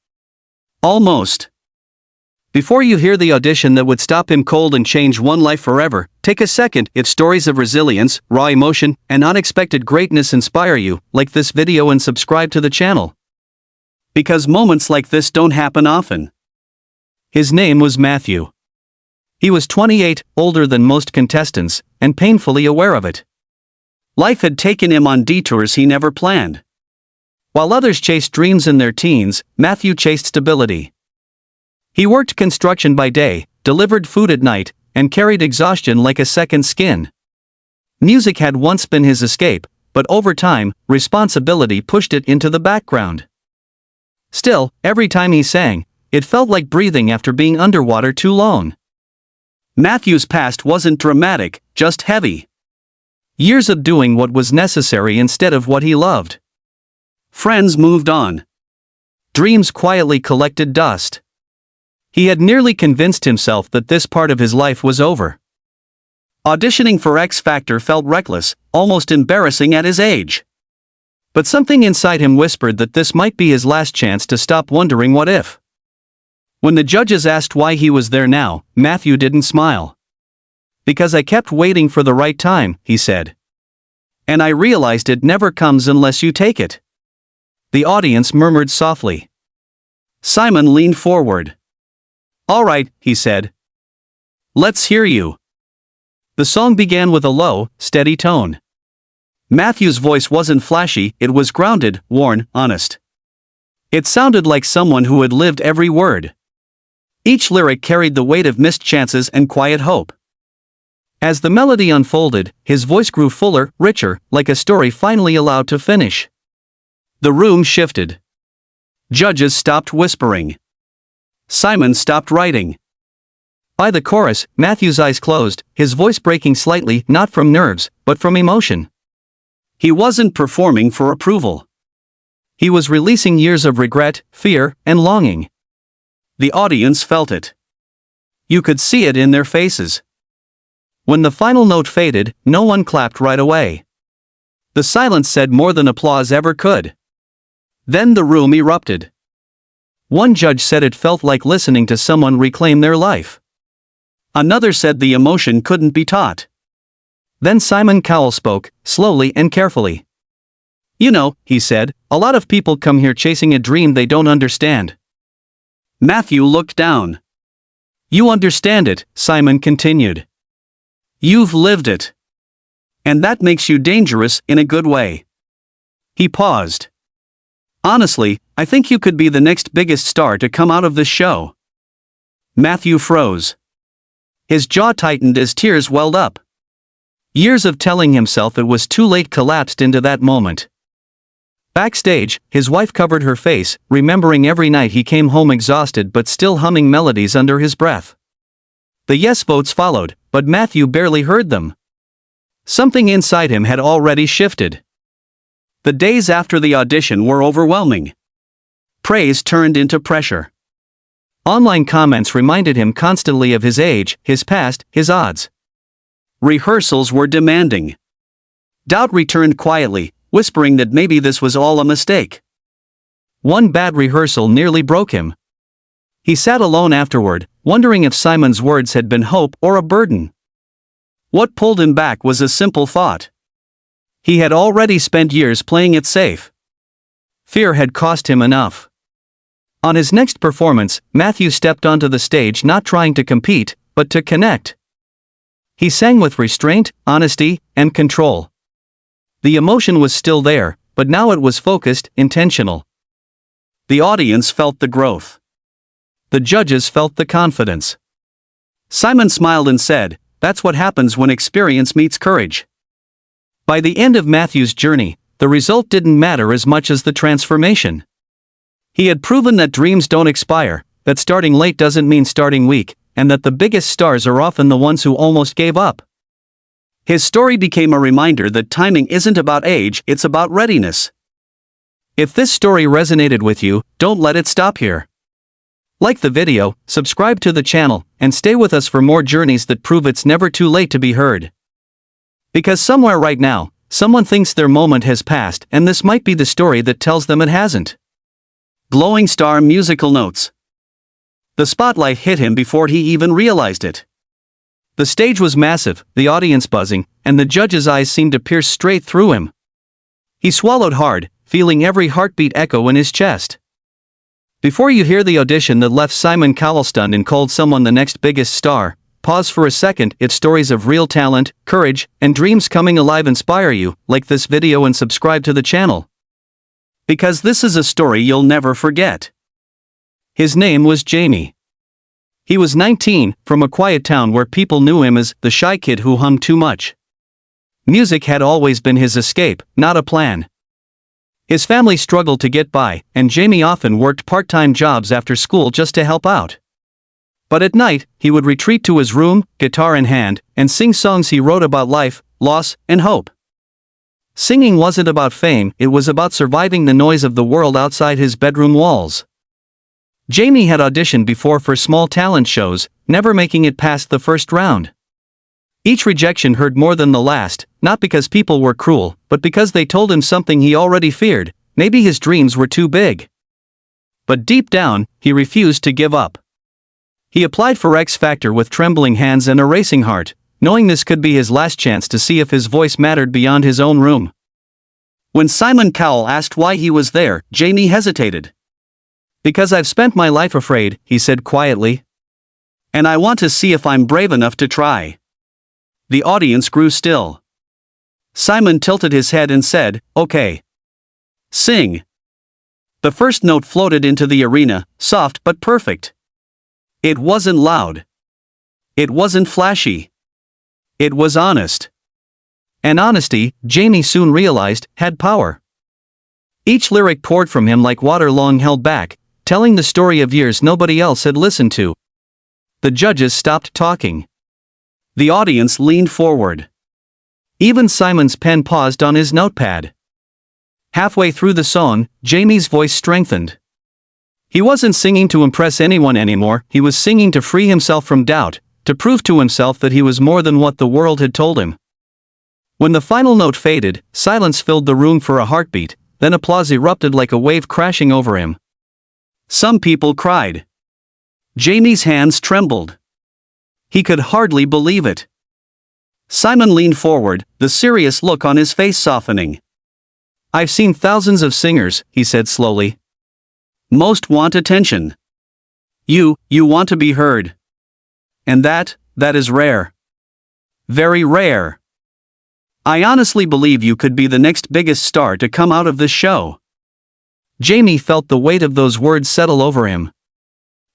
Almost. Before you hear the audition that would stop him cold and change one life forever, take a second. If stories of resilience, raw emotion, and unexpected greatness inspire you, like this video and subscribe to the channel. Because moments like this don't happen often. His name was Matthew. He was 28, older than most contestants, and painfully aware of it. Life had taken him on detours he never planned. While others chased dreams in their teens, Matthew chased stability. He worked construction by day, delivered food at night, and carried exhaustion like a second skin. Music had once been his escape, but over time, responsibility pushed it into the background. Still, every time he sang, it felt like breathing after being underwater too long. Matthew's past wasn't dramatic, just heavy. Years of doing what was necessary instead of what he loved. Friends moved on. Dreams quietly collected dust. He had nearly convinced himself that this part of his life was over. Auditioning for X Factor felt reckless, almost embarrassing at his age. But something inside him whispered that this might be his last chance to stop wondering what if. When the judges asked why he was there now, Matthew didn't smile. "Because I kept waiting for the right time," he said. "And I realized it never comes unless you take it." The audience murmured softly. Simon leaned forward. "All right," he said. "Let's hear you." The song began with a low, steady tone. Matthew's voice wasn't flashy, it was grounded, worn, honest. It sounded like someone who had lived every word. Each lyric carried the weight of missed chances and quiet hope. As the melody unfolded, his voice grew fuller, richer, like a story finally allowed to finish. The room shifted. Judges stopped whispering. Simon stopped writing. By the chorus, Matthew's eyes closed, his voice breaking slightly, not from nerves, but from emotion. He wasn't performing for approval. He was releasing years of regret, fear, and longing. The audience felt it. You could see it in their faces. When the final note faded, no one clapped right away. The silence said more than applause ever could. Then the room erupted. One judge said it felt like listening to someone reclaim their life. Another said the emotion couldn't be taught. Then Simon Cowell spoke, slowly and carefully. "You know," he said, "a lot of people come here chasing a dream they don't understand." Matthew looked down. "You understand it," Simon continued. "You've lived it. And that makes you dangerous in a good way." He paused. "Honestly, I think you could be the next biggest star to come out of this show." Matthew froze. His jaw tightened as tears welled up. Years of telling himself it was too late collapsed into that moment. Backstage, his wife covered her face, remembering every night he came home exhausted but still humming melodies under his breath. The yes votes followed, but Matthew barely heard them. Something inside him had already shifted. The days after the audition were overwhelming. Praise turned into pressure. Online comments reminded him constantly of his age, his past, his odds. Rehearsals were demanding. Doubt returned quietly, whispering that maybe this was all a mistake. One bad rehearsal nearly broke him. He sat alone afterward, wondering if Simon's words had been hope or a burden. What pulled him back was a simple thought. He had already spent years playing it safe. Fear had cost him enough. On his next performance, Matthew stepped onto the stage not trying to compete, but to connect. He sang with restraint, honesty, and control. The emotion was still there, but now it was focused, intentional. The audience felt the growth. The judges felt the confidence. Simon smiled and said, "That's what happens when experience meets courage." By the end of Matthew's journey, the result didn't matter as much as the transformation. He had proven that dreams don't expire, that starting late doesn't mean starting weak, and that the biggest stars are often the ones who almost gave up. His story became a reminder that timing isn't about age, it's about readiness. If this story resonated with you, don't let it stop here. Like the video, subscribe to the channel, and stay with us for more journeys that prove it's never too late to be heard. Because somewhere right now, someone thinks their moment has passed, and this might be the story that tells them it hasn't. Glowing star musical notes. The spotlight hit him before he even realized it. The stage was massive, the audience buzzing, and the judge's eyes seemed to pierce straight through him. He swallowed hard, feeling every heartbeat echo in his chest. Before you hear the audition that left Simon Cowell stunned and called someone the next biggest star, pause for a second. If stories of real talent, courage, and dreams coming alive inspire you, like this video and subscribe to the channel. Because this is a story you'll never forget. His name was Jamie. He was 19, from a quiet town where people knew him as the shy kid who hummed too much. Music had always been his escape, not a plan. His family struggled to get by, and Jamie often worked part-time jobs after school just to help out. But at night, he would retreat to his room, guitar in hand, and sing songs he wrote about life, loss, and hope. Singing wasn't about fame, it was about surviving the noise of the world outside his bedroom walls. Jamie had auditioned before for small talent shows, never making it past the first round. Each rejection hurt more than the last, not because people were cruel, but because they told him something he already feared: maybe his dreams were too big. But deep down, he refused to give up. He applied for X Factor with trembling hands and a racing heart, knowing this could be his last chance to see if his voice mattered beyond his own room. When Simon Cowell asked why he was there, Jamie hesitated. "Because I've spent my life afraid," he said quietly. "And I want to see if I'm brave enough to try." The audience grew still. Simon tilted his head and said, "Okay. Sing." The first note floated into the arena, soft but perfect. It wasn't loud. It wasn't flashy. It was honest. And honesty, Jamie soon realized, had power. Each lyric poured from him like water long held back, telling the story of years nobody else had listened to. The judges stopped talking. The audience leaned forward. Even Simon's pen paused on his notepad. Halfway through the song, Jamie's voice strengthened. He wasn't singing to impress anyone anymore, he was singing to free himself from doubt, to prove to himself that he was more than what the world had told him. When the final note faded, silence filled the room for a heartbeat, then applause erupted like a wave crashing over him. Some people cried. Jamie's hands trembled. He could hardly believe it. Simon leaned forward, the serious look on his face softening. "I've seen thousands of singers," he said slowly. "Most want attention. You want to be heard. And that is rare. Very rare. I honestly believe you could be the next biggest star to come out of this show." Jamie felt the weight of those words settle over him.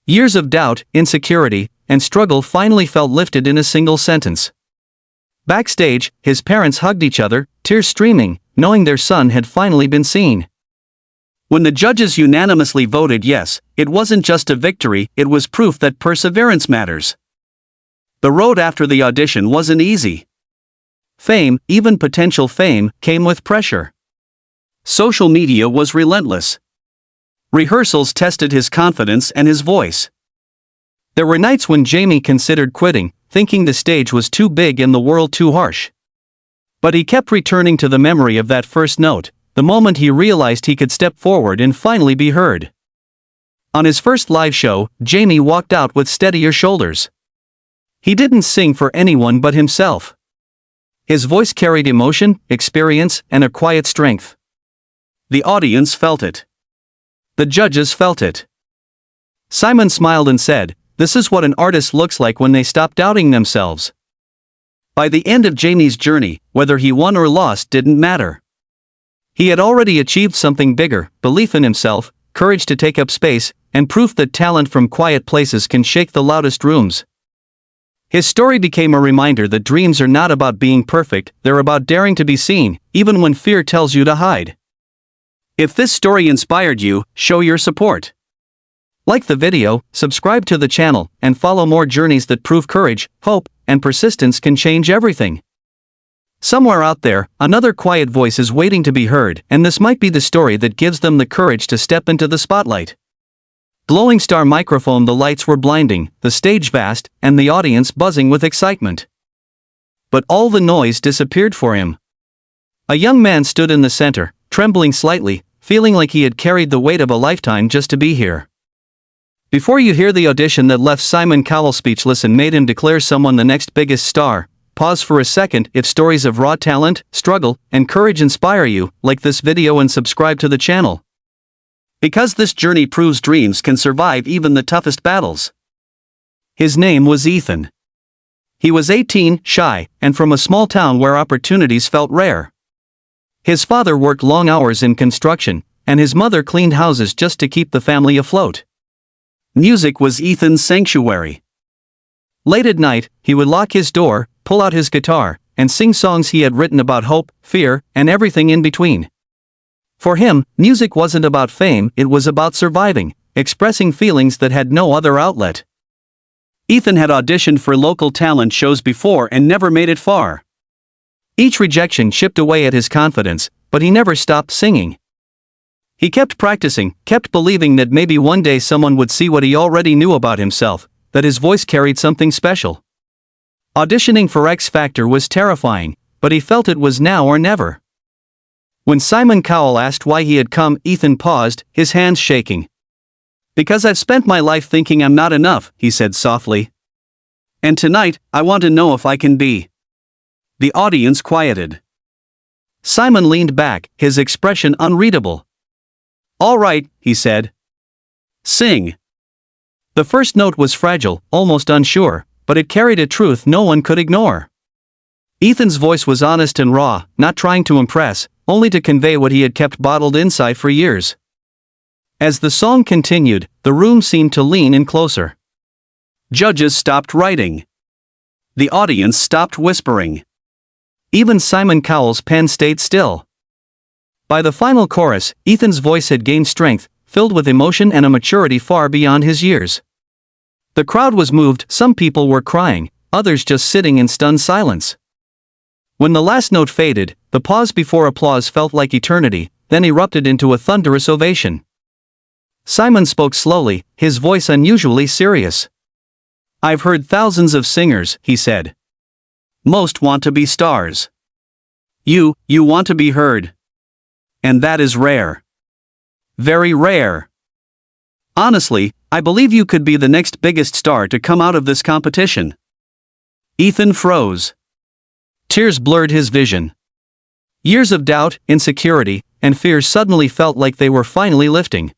Years of doubt, insecurity, and struggle finally felt lifted in a single sentence. Backstage, his parents hugged each other, tears streaming, knowing their son had finally been seen. When the judges unanimously voted yes, it wasn't just a victory, it was proof that perseverance matters. The road after the audition wasn't easy. Fame, even potential fame, came with pressure. Social media was relentless. Rehearsals tested his confidence and his voice. There were nights when Jamie considered quitting, thinking the stage was too big and the world too harsh. But he kept returning to the memory of that first note, the moment he realized he could step forward and finally be heard. On his first live show, Jamie walked out with steadier shoulders. He didn't sing for anyone but himself. His voice carried emotion, experience, and a quiet strength. The audience felt it. The judges felt it. Simon smiled and said, "This is what an artist looks like when they stop doubting themselves." By the end of Jamie's journey, whether he won or lost didn't matter. He had already achieved something bigger: belief in himself, courage to take up space, and proof that talent from quiet places can shake the loudest rooms. His story became a reminder that dreams are not about being perfect, they're about daring to be seen, even when fear tells you to hide. If this story inspired you, show your support. Like the video, subscribe to the channel, and follow more journeys that prove courage, hope, and persistence can change everything. Somewhere out there, another quiet voice is waiting to be heard, and this might be the story that gives them the courage to step into the spotlight. Glowing star microphone. The lights were blinding, the stage vast, and the audience buzzing with excitement. But all the noise disappeared for him. A young man stood in the center, trembling slightly, feeling like he had carried the weight of a lifetime just to be here. Before you hear the audition that left Simon Cowell speechless and made him declare someone the next biggest star, pause for a second. If stories of raw talent, struggle, and courage inspire you, like this video and subscribe to the channel. Because this journey proves dreams can survive even the toughest battles. His name was Ethan. He was 18, shy, and from a small town where opportunities felt rare. His father worked long hours in construction, and his mother cleaned houses just to keep the family afloat. Music was Ethan's sanctuary. Late at night, he would lock his door, pull out his guitar, and sing songs he had written about hope, fear, and everything in between. For him, music wasn't about fame, it was about surviving, expressing feelings that had no other outlet. Ethan had auditioned for local talent shows before and never made it far. Each rejection chipped away at his confidence, but he never stopped singing. He kept practicing, kept believing that maybe one day someone would see what he already knew about himself, that his voice carried something special. Auditioning for X Factor was terrifying, but he felt it was now or never. When Simon Cowell asked why he had come, Ethan paused, his hands shaking. "Because I've spent my life thinking I'm not enough," he said softly. "And tonight, I want to know if I can be." The audience quieted. Simon leaned back, his expression unreadable. "All right," he said. "Sing." The first note was fragile, almost unsure, but it carried a truth no one could ignore. Ethan's voice was honest and raw, not trying to impress, only to convey what he had kept bottled inside for years. As the song continued, the room seemed to lean in closer. Judges stopped writing. The audience stopped whispering. Even Simon Cowell's pen stayed still. By the final chorus, Ethan's voice had gained strength, filled with emotion and a maturity far beyond his years. The crowd was moved, some people were crying, others just sitting in stunned silence. When the last note faded, the pause before applause felt like eternity, then erupted into a thunderous ovation. Simon spoke slowly, his voice unusually serious. "I've heard thousands of singers," he said. "Most want to be stars. You want to be heard. And that is rare. Very rare. Honestly, I believe you could be the next biggest star to come out of this competition." Ethan froze. Tears blurred his vision. Years of doubt, insecurity, and fear suddenly felt like they were finally lifting.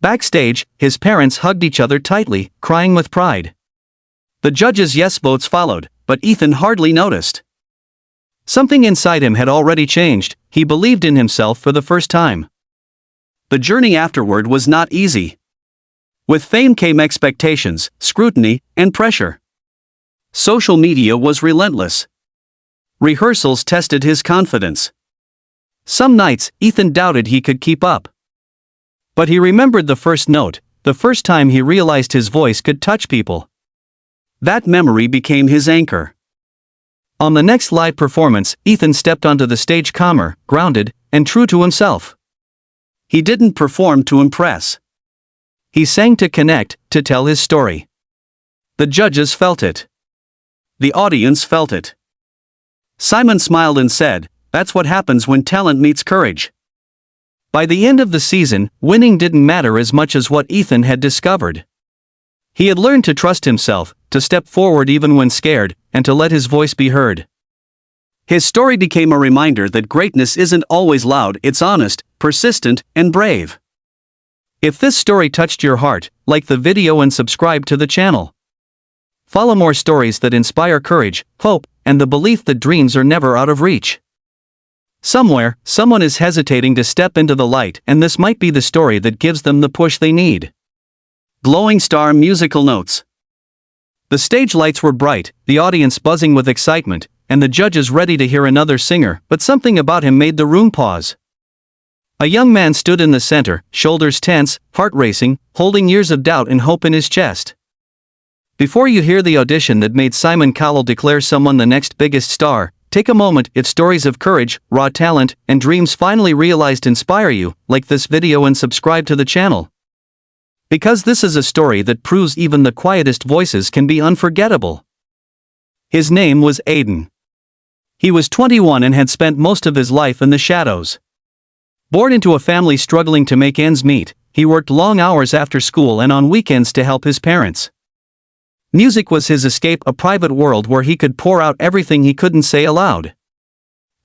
Backstage, his parents hugged each other tightly, crying with pride. The judges' yes votes followed, but Ethan hardly noticed. Something inside him had already changed, he believed in himself for the first time. The journey afterward was not easy. With fame came expectations, scrutiny, and pressure. Social media was relentless. Rehearsals tested his confidence. Some nights, Ethan doubted he could keep up. But he remembered the first note, the first time he realized his voice could touch people. That memory became his anchor. On the next live performance, Ethan stepped onto the stage calmer, grounded, and true to himself. He didn't perform to impress. He sang to connect, to tell his story. The judges felt it. The audience felt it. Simon smiled and said, "That's what happens when talent meets courage." By the end of the season, winning didn't matter as much as what Ethan had discovered. He had learned to trust himself, to step forward even when scared, and to let his voice be heard. His story became a reminder that greatness isn't always loud, it's honest, persistent, and brave. If this story touched your heart, like the video and subscribe to the channel. Follow more stories that inspire courage, hope, and the belief that dreams are never out of reach. Somewhere, someone is hesitating to step into the light, and this might be the story that gives them the push they need. Glowing Star musical notes. The stage lights were bright, the audience buzzing with excitement, and the judges ready to hear another singer, but something about him made the room pause. A young man stood in the center, shoulders tense, heart racing, holding years of doubt and hope in his chest. Before you hear the audition that made Simon Cowell declare someone the next biggest star, take a moment. If stories of courage, raw talent, and dreams finally realized inspire you, like this video and subscribe to the channel. Because this is a story that proves even the quietest voices can be unforgettable. His name was Aiden. He was 21 and had spent most of his life in the shadows. Born into a family struggling to make ends meet, he worked long hours after school and on weekends to help his parents. Music was his escape, a private world where he could pour out everything he couldn't say aloud.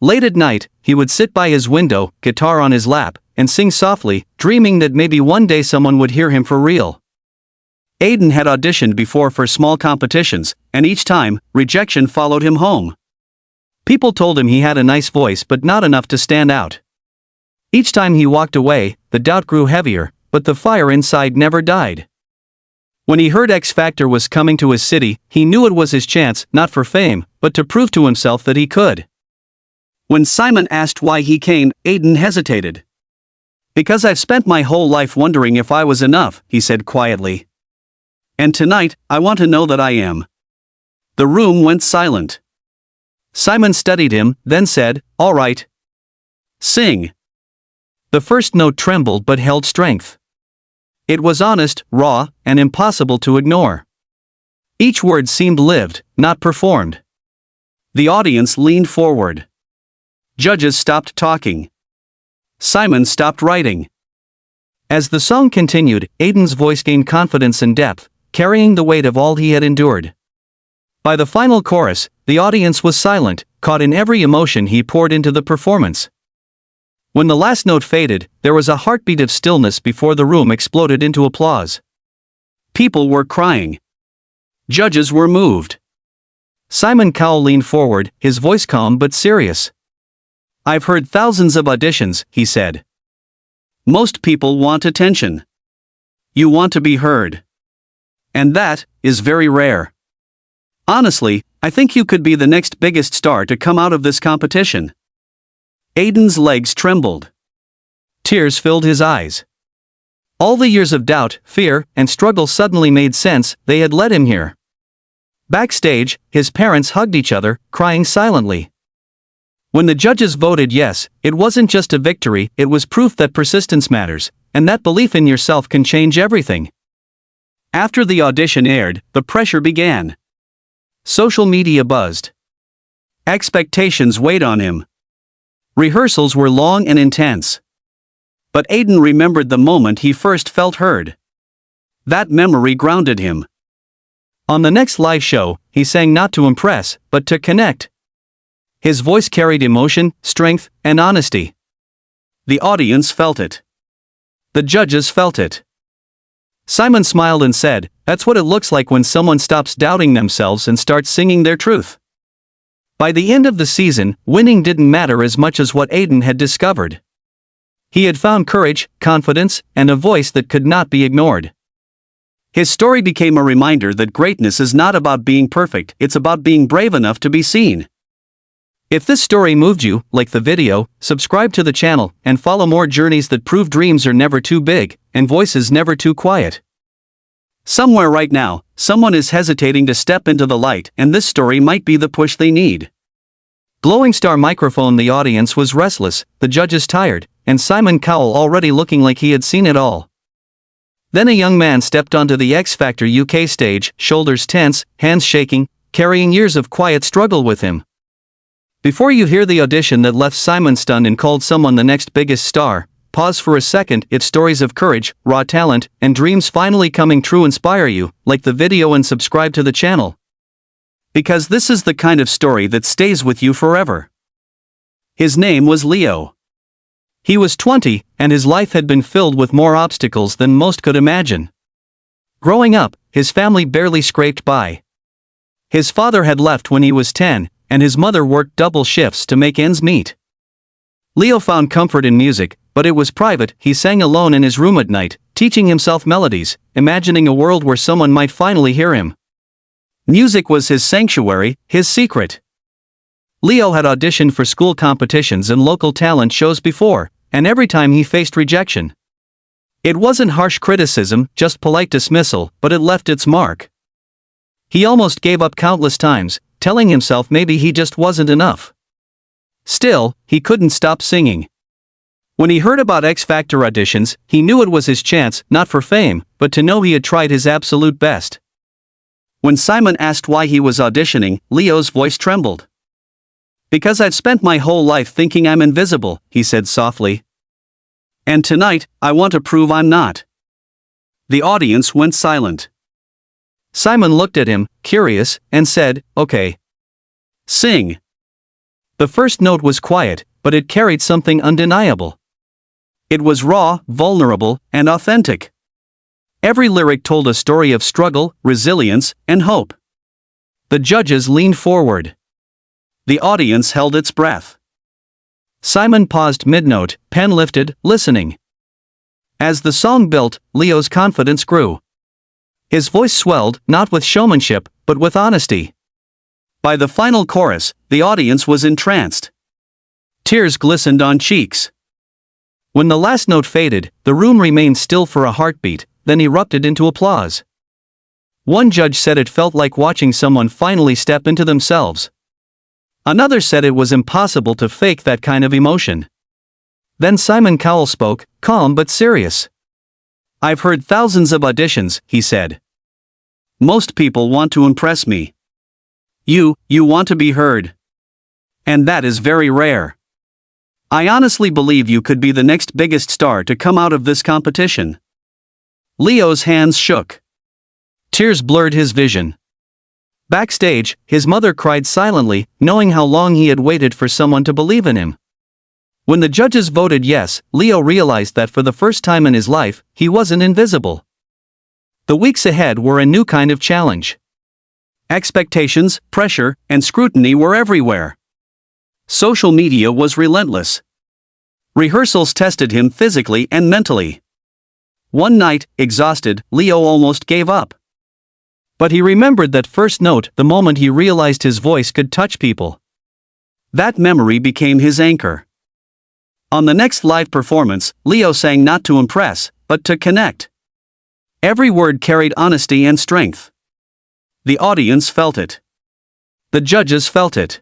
Late at night, he would sit by his window, guitar on his lap, and sing softly, dreaming that maybe one day someone would hear him for real. Aiden had auditioned before for small competitions, and each time, rejection followed him home. People told him he had a nice voice but not enough to stand out. Each time he walked away, the doubt grew heavier, but the fire inside never died. When he heard X Factor was coming to his city, he knew it was his chance, not for fame, but to prove to himself that he could. When Simon asked why he came, Aiden hesitated. "Because I've spent my whole life wondering if I was enough," he said quietly. "And tonight, I want to know that I am." The room went silent. Simon studied him, then said, "All right. Sing." The first note trembled but held strength. It was honest, raw, and impossible to ignore. Each word seemed lived, not performed. The audience leaned forward. Judges stopped talking. Simon stopped writing. As the song continued, Aiden's voice gained confidence and depth, carrying the weight of all he had endured. By the final chorus, the audience was silent, caught in every emotion he poured into the performance. When the last note faded, there was a heartbeat of stillness before the room exploded into applause. People were crying. Judges were moved. Simon Cowell leaned forward, his voice calm but serious. "I've heard thousands of auditions," he said. "Most people want attention. You want to be heard. And that is very rare. Honestly, I think you could be the next biggest star to come out of this competition." Aiden's legs trembled. Tears filled his eyes. All the years of doubt, fear, and struggle suddenly made sense. They had led him here. Backstage, his parents hugged each other, crying silently. When the judges voted yes, it wasn't just a victory, it was proof that persistence matters, and that belief in yourself can change everything. After the audition aired, the pressure began. Social media buzzed. Expectations weighed on him. Rehearsals were long and intense. But Aiden remembered the moment he first felt heard. That memory grounded him. On the next live show, he sang not to impress, but to connect. His voice carried emotion, strength, and honesty. The audience felt it. The judges felt it. Simon smiled and said, "That's what it looks like when someone stops doubting themselves and starts singing their truth." By the end of the season, winning didn't matter as much as what Aiden had discovered. He had found courage, confidence, and a voice that could not be ignored. His story became a reminder that greatness is not about being perfect, it's about being brave enough to be seen. If this story moved you, like the video, subscribe to the channel, and follow more journeys that prove dreams are never too big, and voices never too quiet. Somewhere right now, someone is hesitating to step into the light, and this story might be the push they need. Glowing Star microphone. The audience was restless, the judges tired, and Simon Cowell already looking like he had seen it all. Then a young man stepped onto the X Factor UK stage, shoulders tense, hands shaking, carrying years of quiet struggle with him. Before you hear the audition that left Simon stunned and called someone the next biggest star, pause for a second. If stories of courage, raw talent, and dreams finally coming true inspire you, like the video and subscribe to the channel. Because this is the kind of story that stays with you forever. His name was Leo. He was 20, and his life had been filled with more obstacles than most could imagine. Growing up, his family barely scraped by. His father had left when he was 10, and his mother worked double shifts to make ends meet. Leo found comfort in music, but it was private. He sang alone in his room at night, teaching himself melodies, imagining a world where someone might finally hear him. Music was his sanctuary, his secret. Leo had auditioned for school competitions and local talent shows before, and every time he faced rejection. It wasn't harsh criticism, just polite dismissal, but it left its mark. He almost gave up countless times, telling himself maybe he just wasn't enough. Still, he couldn't stop singing. When he heard about X Factor auditions, he knew it was his chance, not for fame, but to know he had tried his absolute best. When Simon asked why he was auditioning, Leo's voice trembled. "Because I've spent my whole life thinking I'm invisible," he said softly. "And tonight, I want to prove I'm not." The audience went silent. Simon looked at him, curious, and said, "Okay. Sing." The first note was quiet, but it carried something undeniable. It was raw, vulnerable, and authentic. Every lyric told a story of struggle, resilience, and hope. The judges leaned forward. The audience held its breath. Simon paused mid-note, pen lifted, listening. As the song built, Leo's confidence grew. His voice swelled, not with showmanship, but with honesty. By the final chorus, the audience was entranced. Tears glistened on cheeks. When the last note faded, the room remained still for a heartbeat, then erupted into applause. One judge said it felt like watching someone finally step into themselves. Another said it was impossible to fake that kind of emotion. Then Simon Cowell spoke, calm but serious. "I've heard thousands of auditions," he said. "Most people want to impress me. You want to be heard. And that is very rare. I honestly believe you could be the next biggest star to come out of this competition." Leo's hands shook. Tears blurred his vision. Backstage, his mother cried silently, knowing how long he had waited for someone to believe in him. When the judges voted yes, Leo realized that for the first time in his life, he wasn't invisible. The weeks ahead were a new kind of challenge. Expectations, pressure, and scrutiny were everywhere. Social media was relentless. Rehearsals tested him physically and mentally. One night, exhausted, Leo almost gave up. But he remembered that first note the moment he realized his voice could touch people. That memory became his anchor. On the next live performance, Leo sang not to impress, but to connect. Every word carried honesty and strength. The audience felt it. The judges felt it.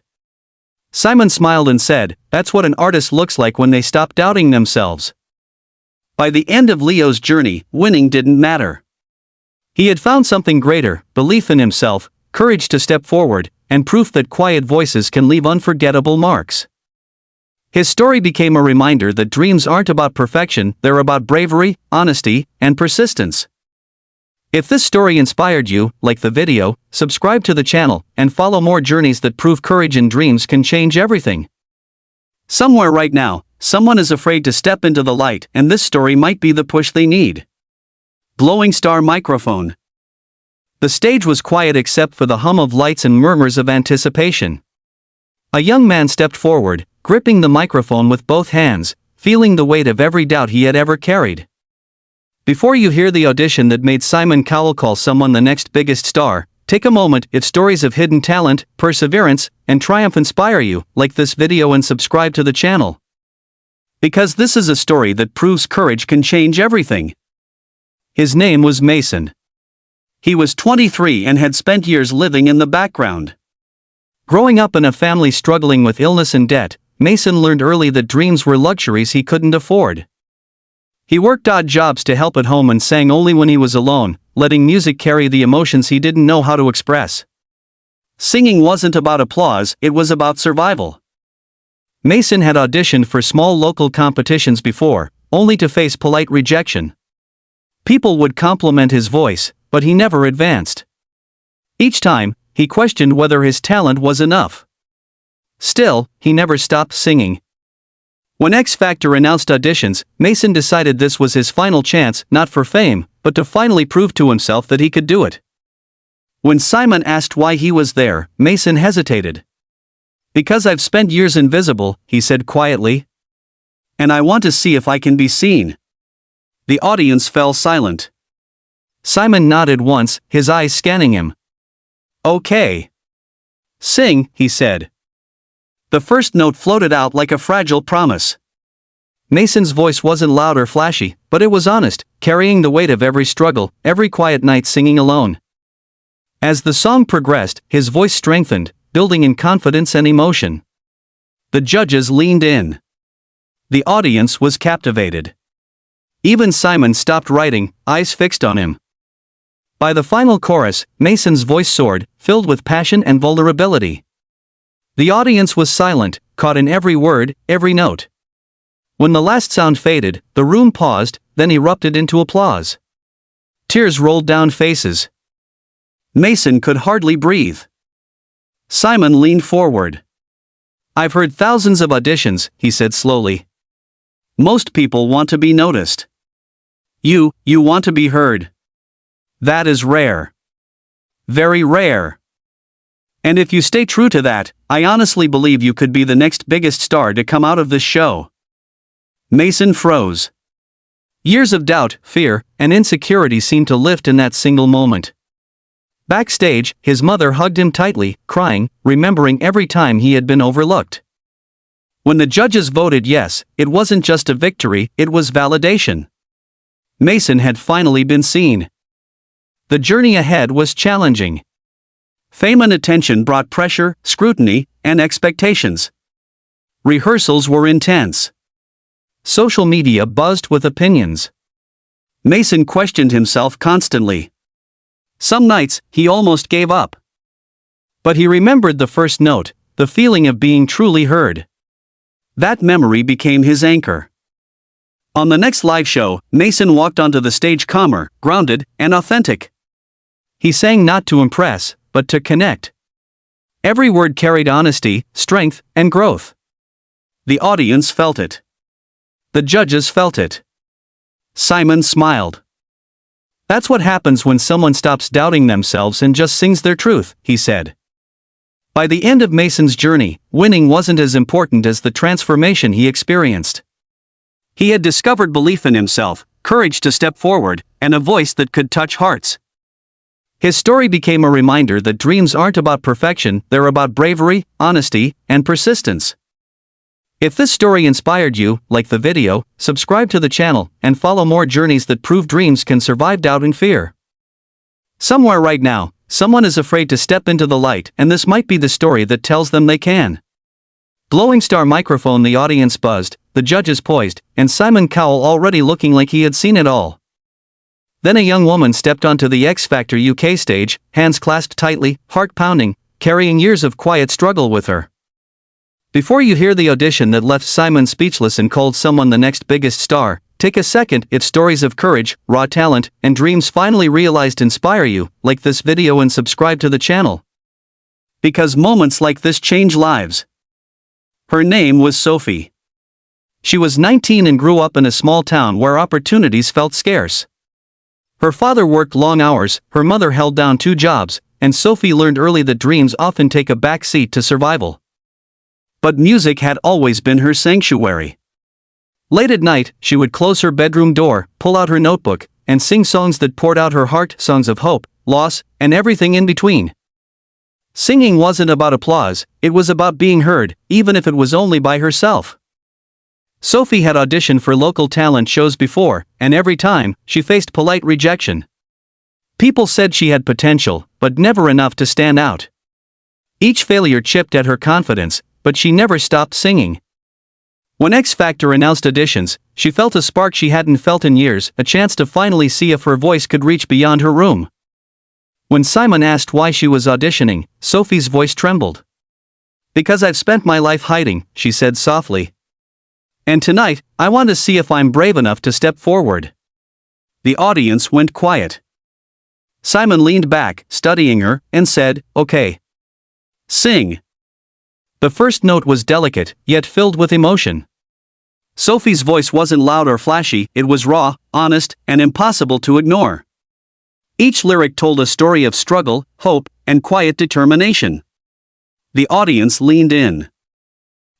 Simon smiled and said, "That's what an artist looks like when they stop doubting themselves." By the end of Leo's journey, winning didn't matter. He had found something greater, belief in himself, courage to step forward, and proof that quiet voices can leave unforgettable marks. His story became a reminder that dreams aren't about perfection, they're about bravery, honesty, and persistence. If this story inspired you, like the video, subscribe to the channel, and follow more journeys that prove courage and dreams can change everything. Somewhere right now, someone is afraid to step into the light, and this story might be the push they need. Glowing star microphone. The stage was quiet except for the hum of lights and murmurs of anticipation. A young man stepped forward, gripping the microphone with both hands, feeling the weight of every doubt he had ever carried. Before you hear the audition that made Simon Cowell call someone the next biggest star, take a moment. If stories of hidden talent, perseverance, and triumph inspire you, like this video and subscribe to the channel. Because this is a story that proves courage can change everything. His name was Mason. He was 23 and had spent years living in the background. Growing up in a family struggling with illness and debt, Mason learned early that dreams were luxuries he couldn't afford. He worked odd jobs to help at home and sang only when he was alone, letting music carry the emotions he didn't know how to express. Singing wasn't about applause, it was about survival. Mason had auditioned for small local competitions before, only to face polite rejection. People would compliment his voice, but he never advanced. Each time, he questioned whether his talent was enough. Still, he never stopped singing. When X Factor announced auditions, Mason decided this was his final chance, not for fame, but to finally prove to himself that he could do it. When Simon asked why he was there, Mason hesitated. "Because I've spent years invisible," he said quietly. "And I want to see if I can be seen." The audience fell silent. Simon nodded once, his eyes scanning him. "Okay. Sing," he said. The first note floated out like a fragile promise. Mason's voice wasn't loud or flashy, but it was honest, carrying the weight of every struggle, every quiet night singing alone. As the song progressed, his voice strengthened, building in confidence and emotion. The judges leaned in. The audience was captivated. Even Simon stopped writing, eyes fixed on him. By the final chorus, Mason's voice soared, filled with passion and vulnerability. The audience was silent, caught in every word, every note. When the last sound faded, the room paused, then erupted into applause. Tears rolled down faces. Mason could hardly breathe. Simon leaned forward. "I've heard thousands of auditions," he said slowly. "Most people want to be noticed. You want to be heard. That is rare. Very rare. And if you stay true to that, I honestly believe you could be the next biggest star to come out of this show." Mason froze. Years of doubt, fear, and insecurity seemed to lift in that single moment. Backstage, his mother hugged him tightly, crying, remembering every time he had been overlooked. When the judges voted yes, it wasn't just a victory, it was validation. Mason had finally been seen. The journey ahead was challenging. Fame and attention brought pressure, scrutiny, and expectations. Rehearsals were intense. Social media buzzed with opinions. Mason questioned himself constantly. Some nights, he almost gave up. But he remembered the first note, the feeling of being truly heard. That memory became his anchor. On the next live show, Mason walked onto the stage calmer, grounded, and authentic. He sang not to impress, but to connect. Every word carried honesty, strength, and growth. The audience felt it. The judges felt it. Simon smiled. "That's what happens when someone stops doubting themselves and just sings their truth," he said. By the end of Mason's journey, winning wasn't as important as the transformation he experienced. He had discovered belief in himself, courage to step forward, and a voice that could touch hearts. His story became a reminder that dreams aren't about perfection, they're about bravery, honesty, and persistence. If this story inspired you, like the video, subscribe to the channel, and follow more journeys that prove dreams can survive doubt and fear. Somewhere right now, someone is afraid to step into the light, and this might be the story that tells them they can. Glowing star microphone. The audience buzzed, the judges poised, and Simon Cowell already looking like he had seen it all. Then a young woman stepped onto the X Factor UK stage, hands clasped tightly, heart pounding, carrying years of quiet struggle with her. Before you hear the audition that left Simon speechless and called someone the next biggest star, take a second. If stories of courage, raw talent, and dreams finally realized inspire you, like this video and subscribe to the channel. Because moments like this change lives. Her name was Sophie. She was 19 and grew up in a small town where opportunities felt scarce. Her father worked long hours, her mother held down 2 jobs, and Sophie learned early that dreams often take a back seat to survival. But music had always been her sanctuary. Late at night, she would close her bedroom door, pull out her notebook, and sing songs that poured out her heart, songs of hope, loss, and everything in between. Singing wasn't about applause, it was about being heard, even if it was only by herself. Sophie had auditioned for local talent shows before, and every time, she faced polite rejection. People said she had potential, but never enough to stand out. Each failure chipped at her confidence, but she never stopped singing. When X Factor announced auditions, she felt a spark she hadn't felt in years, a chance to finally see if her voice could reach beyond her room. When Simon asked why she was auditioning, Sophie's voice trembled. Because I've spent my life hiding, she said softly. And tonight, I want to see if I'm brave enough to step forward. The audience went quiet. Simon leaned back, studying her, and said, "Okay. Sing." The first note was delicate, yet filled with emotion. Sophie's voice wasn't loud or flashy, it was raw, honest, and impossible to ignore. Each lyric told a story of struggle, hope, and quiet determination. The audience leaned in.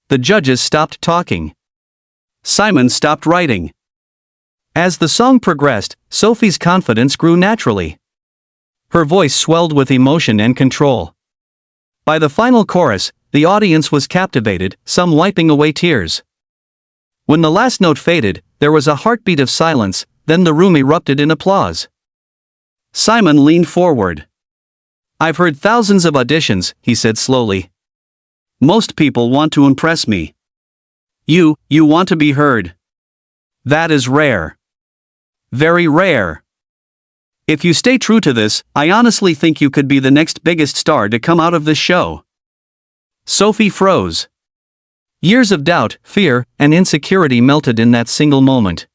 The judges stopped talking. Simon stopped writing. As the song progressed, Sophie's confidence grew naturally. Her voice swelled with emotion and control. By the final chorus, the audience was captivated, some wiping away tears. When the last note faded, there was a heartbeat of silence, then the room erupted in applause. Simon leaned forward. "I've heard thousands of auditions," he said slowly. "Most people want to impress me. You want to be heard. That is rare. Very rare. If you stay true to this, I honestly think you could be the next biggest star to come out of this show." Sophie froze. Years of doubt, fear, and insecurity melted in that single moment.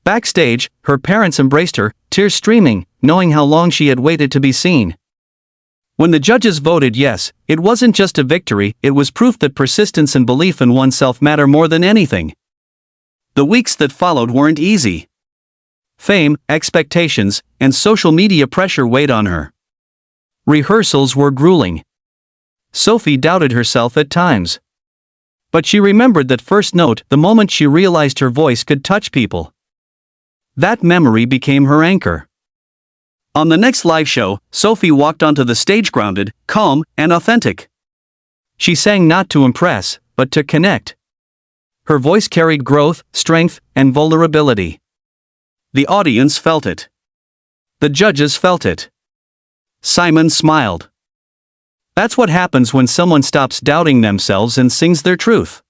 Backstage, her parents embraced her, tears streaming, knowing how long she had waited to be seen. When the judges voted yes, it wasn't just a victory, it was proof that persistence and belief in oneself matter more than anything. The weeks that followed weren't easy. Fame, expectations, and social media pressure weighed on her. Rehearsals were grueling. Sophie doubted herself at times. But she remembered that first note the moment she realized her voice could touch people. That memory became her anchor. On the next live show, Sophie walked onto the stage grounded, calm, and authentic. She sang not to impress, but to connect. Her voice carried growth, strength, and vulnerability. The audience felt it. The judges felt it. Simon smiled. That's what happens when someone stops doubting themselves and sings their truth.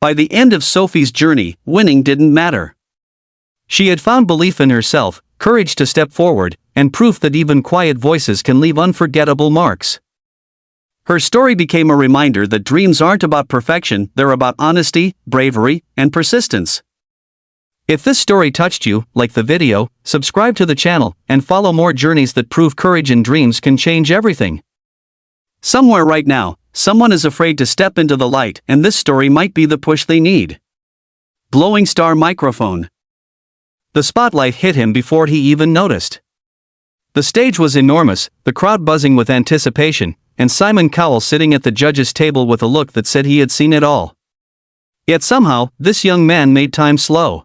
By the end of Sophie's journey, winning didn't matter. She had found belief in herself, courage to step forward, and proof that even quiet voices can leave unforgettable marks. Her story became a reminder that dreams aren't about perfection, they're about honesty, bravery, and persistence. If this story touched you, like the video, subscribe to the channel, and follow more journeys that prove courage and dreams can change everything. Somewhere right now, someone is afraid to step into the light, and this story might be the push they need. Glowing star microphone. The spotlight hit him before he even noticed. The stage was enormous, the crowd buzzing with anticipation, and Simon Cowell sitting at the judges' table with a look that said he had seen it all. Yet somehow, this young man made time slow.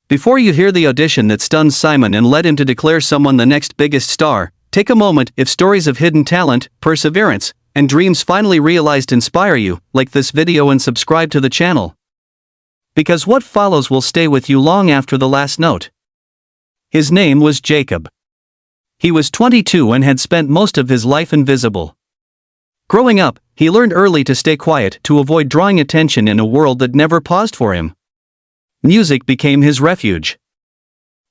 Before you hear the audition that stunned Simon and led him to declare someone the next biggest star, take a moment. If stories of hidden talent, perseverance, and dreams finally realized inspire you, like this video and subscribe to the channel. Because what follows will stay with you long after the last note. His name was Jacob. He was 22 and had spent most of his life invisible. Growing up, he learned early to stay quiet to avoid drawing attention in a world that never paused for him. Music became his refuge.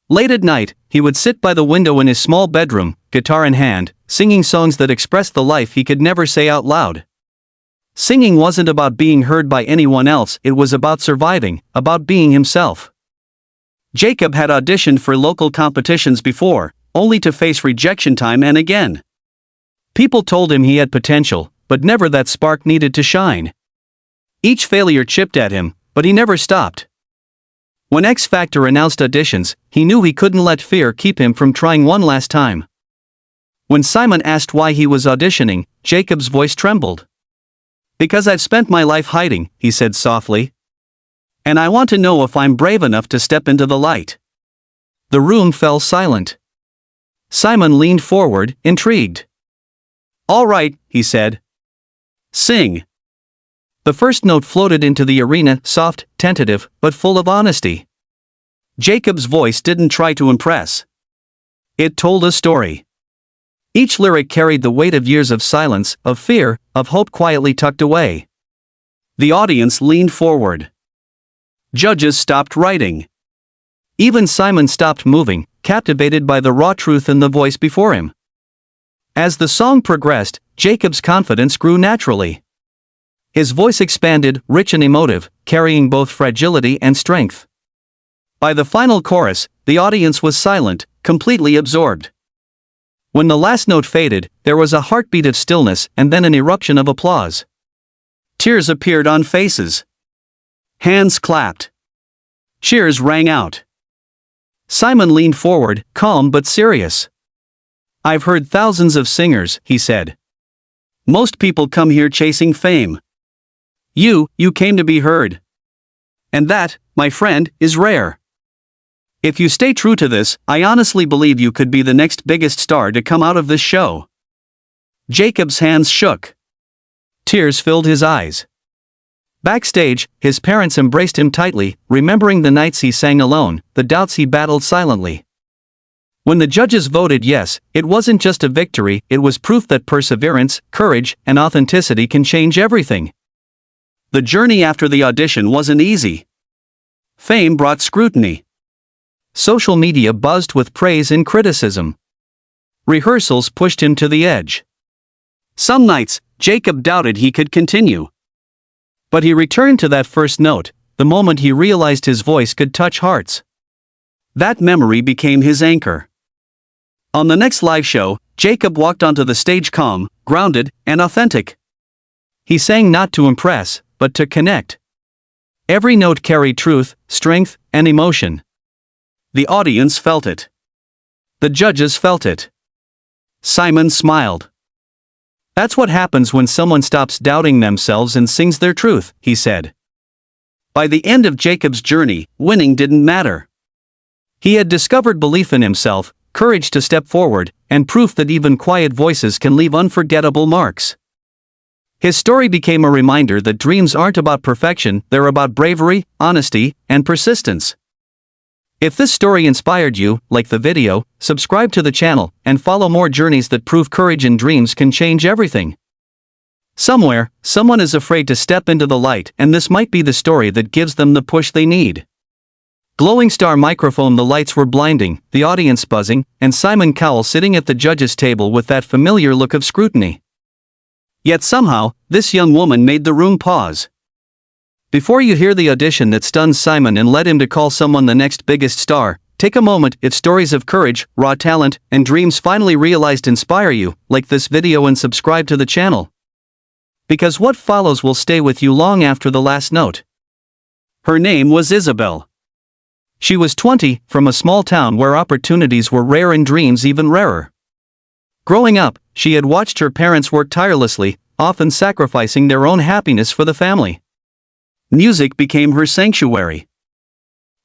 Late at night, he would sit by the window in his small bedroom, guitar in hand, singing songs that expressed the life he could never say out loud. Singing wasn't about being heard by anyone else, it was about surviving, about being himself. Jacob had auditioned for local competitions before, only to face rejection time and again. People told him he had potential, but never that spark needed to shine. Each failure chipped at him, but he never stopped. When X Factor announced auditions, he knew he couldn't let fear keep him from trying one last time. When Simon asked why he was auditioning, Jacob's voice trembled. "Because I've spent my life hiding," he said softly. "And I want to know if I'm brave enough to step into the light." The room fell silent. Simon leaned forward, intrigued. "All right," he said. "Sing." The first note floated into the arena, soft, tentative, but full of honesty. Jacob's voice didn't try to impress. It told a story. Each lyric carried the weight of years of silence, of fear, of hope quietly tucked away. The audience leaned forward. Judges stopped writing. Even Simon stopped moving, captivated by the raw truth in the voice before him. As the song progressed, Jacob's confidence grew naturally. His voice expanded, rich and emotive, carrying both fragility and strength. By the final chorus, the audience was silent, completely absorbed. When the last note faded, there was a heartbeat of stillness and then an eruption of applause. Tears appeared on faces. Hands clapped. Cheers rang out. Simon leaned forward, calm but serious. "I've heard thousands of singers," he said. "Most people come here chasing fame. You came to be heard. And that, my friend, is rare. If you stay true to this, I honestly believe you could be the next biggest star to come out of this show." Jacob's hands shook. Tears filled his eyes. Backstage, his parents embraced him tightly, remembering the nights he sang alone, the doubts he battled silently. When the judges voted yes, it wasn't just a victory, it was proof that perseverance, courage, and authenticity can change everything. The journey after the audition wasn't easy. Fame brought scrutiny. Social media buzzed with praise and criticism. Rehearsals pushed him to the edge. Some nights, Jacob doubted he could continue. But he returned to that first note, the moment he realized his voice could touch hearts. That memory became his anchor. On the next live show, Jacob walked onto the stage calm, grounded, and authentic. He sang not to impress, but to connect. Every note carried truth, strength, and emotion. The audience felt it. The judges felt it. Simon smiled. "That's what happens when someone stops doubting themselves and sings their truth," he said. By the end of Jacob's journey, winning didn't matter. He had discovered belief in himself, courage to step forward, and proof that even quiet voices can leave unforgettable marks. His story became a reminder that dreams aren't about perfection, they're about bravery, honesty, and persistence. If this story inspired you, like the video, subscribe to the channel, and follow more journeys that prove courage and dreams can change everything. Somewhere, someone is afraid to step into the light, and this might be the story that gives them the push they need. Glowing star microphone. The lights were blinding, the audience buzzing, and Simon Cowell sitting at the judges' table with that familiar look of scrutiny. Yet somehow, this young woman made the room pause. Before you hear the audition that stuns Simon and led him to call someone the next biggest star, take a moment. If stories of courage, raw talent, and dreams finally realized inspire you, like this video and subscribe to the channel. Because what follows will stay with you long after the last note. Her name was Isabel. She was 20, from a small town where opportunities were rare and dreams even rarer. Growing up, she had watched her parents work tirelessly, often sacrificing their own happiness for the family. Music became her sanctuary.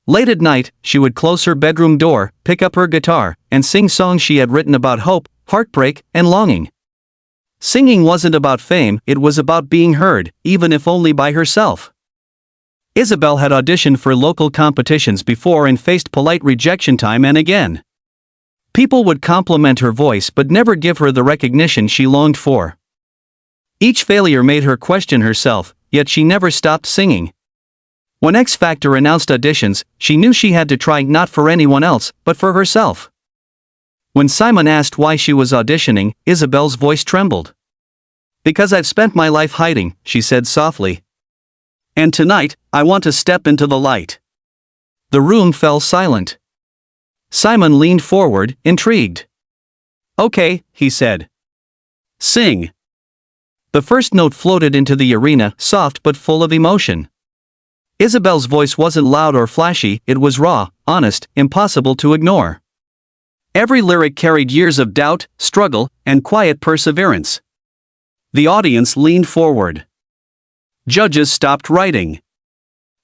Late at night, she would close her bedroom door, pick up her guitar, and sing songs she had written about hope, heartbreak, and longing. Singing wasn't about fame, it was about being heard, even if only by herself. Isabel had auditioned for local competitions before and faced polite rejection time and again. People would compliment her voice but never give her the recognition she longed for. Each failure made her question herself, yet she never stopped singing. When X Factor announced auditions, she knew she had to try, not for anyone else, but for herself. When Simon asked why she was auditioning, Isabel's voice trembled. "Because I've spent my life hiding," she said softly. "And tonight, I want to step into the light." The room fell silent. Simon leaned forward, intrigued. "Okay," he said. "Sing." The first note floated into the arena, soft but full of emotion. Isabel's voice wasn't loud or flashy, it was raw, honest, impossible to ignore. Every lyric carried years of doubt, struggle, and quiet perseverance. The audience leaned forward. Judges stopped writing.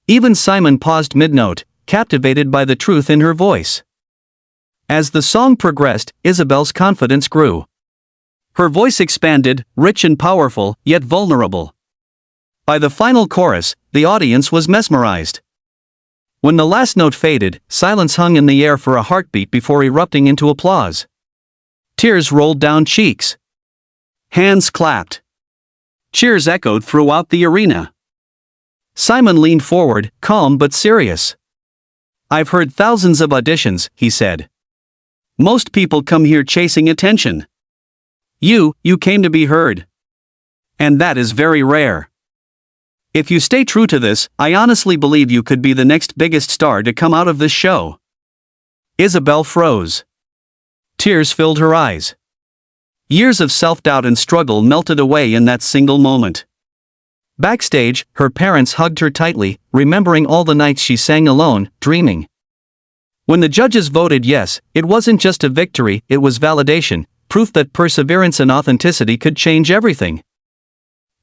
Even Simon paused mid-note, captivated by the truth in her voice. As the song progressed, Isabel's confidence grew. Her voice expanded, rich and powerful, yet vulnerable. By the final chorus, the audience was mesmerized. When the last note faded, silence hung in the air for a heartbeat before erupting into applause. Tears rolled down cheeks. Hands clapped. Cheers echoed throughout the arena. Simon leaned forward, calm but serious. "I've heard thousands of auditions," he said. "Most people come here chasing attention. You came to be heard. And that is very rare. If you stay true to this, I honestly believe you could be the next biggest star to come out of this show. Isabel froze. Tears filled her eyes. Years of self-doubt and struggle melted away in that single moment. Backstage, her parents hugged her tightly, remembering all the nights she sang alone, dreaming. When the judges voted yes, it wasn't just a victory, it was validation, proof that perseverance and authenticity could change everything.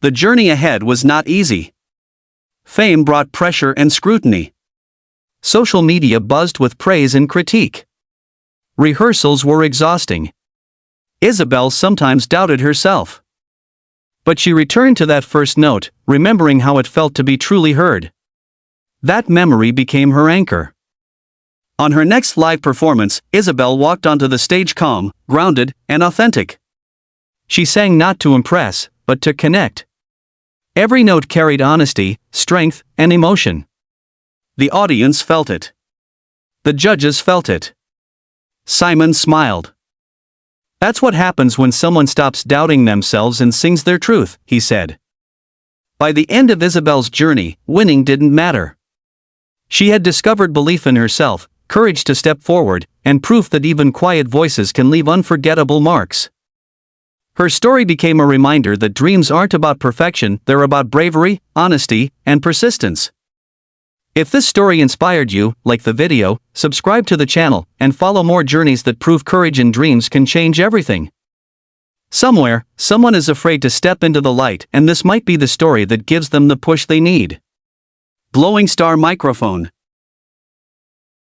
The journey ahead was not easy. Fame brought pressure and scrutiny. Social media buzzed with praise and critique. Rehearsals were exhausting. Isabel sometimes doubted herself. But she returned to that first note, remembering how it felt to be truly heard. That memory became her anchor. On her next live performance, Isabel walked onto the stage calm, grounded, and authentic. She sang not to impress, but to connect. Every note carried honesty, strength, and emotion. The audience felt it. The judges felt it. Simon smiled. That's what happens when someone stops doubting themselves and sings their truth, he said. By the end of Isabel's journey, winning didn't matter. She had discovered belief in herself, courage to step forward, and proof that even quiet voices can leave unforgettable marks. Her story became a reminder that dreams aren't about perfection, they're about bravery, honesty, and persistence. If this story inspired you, like the video, subscribe to the channel, and follow more journeys that prove courage and dreams can change everything. Somewhere, someone is afraid to step into the light, and this might be the story that gives them the push they need. Glowing Star Microphone.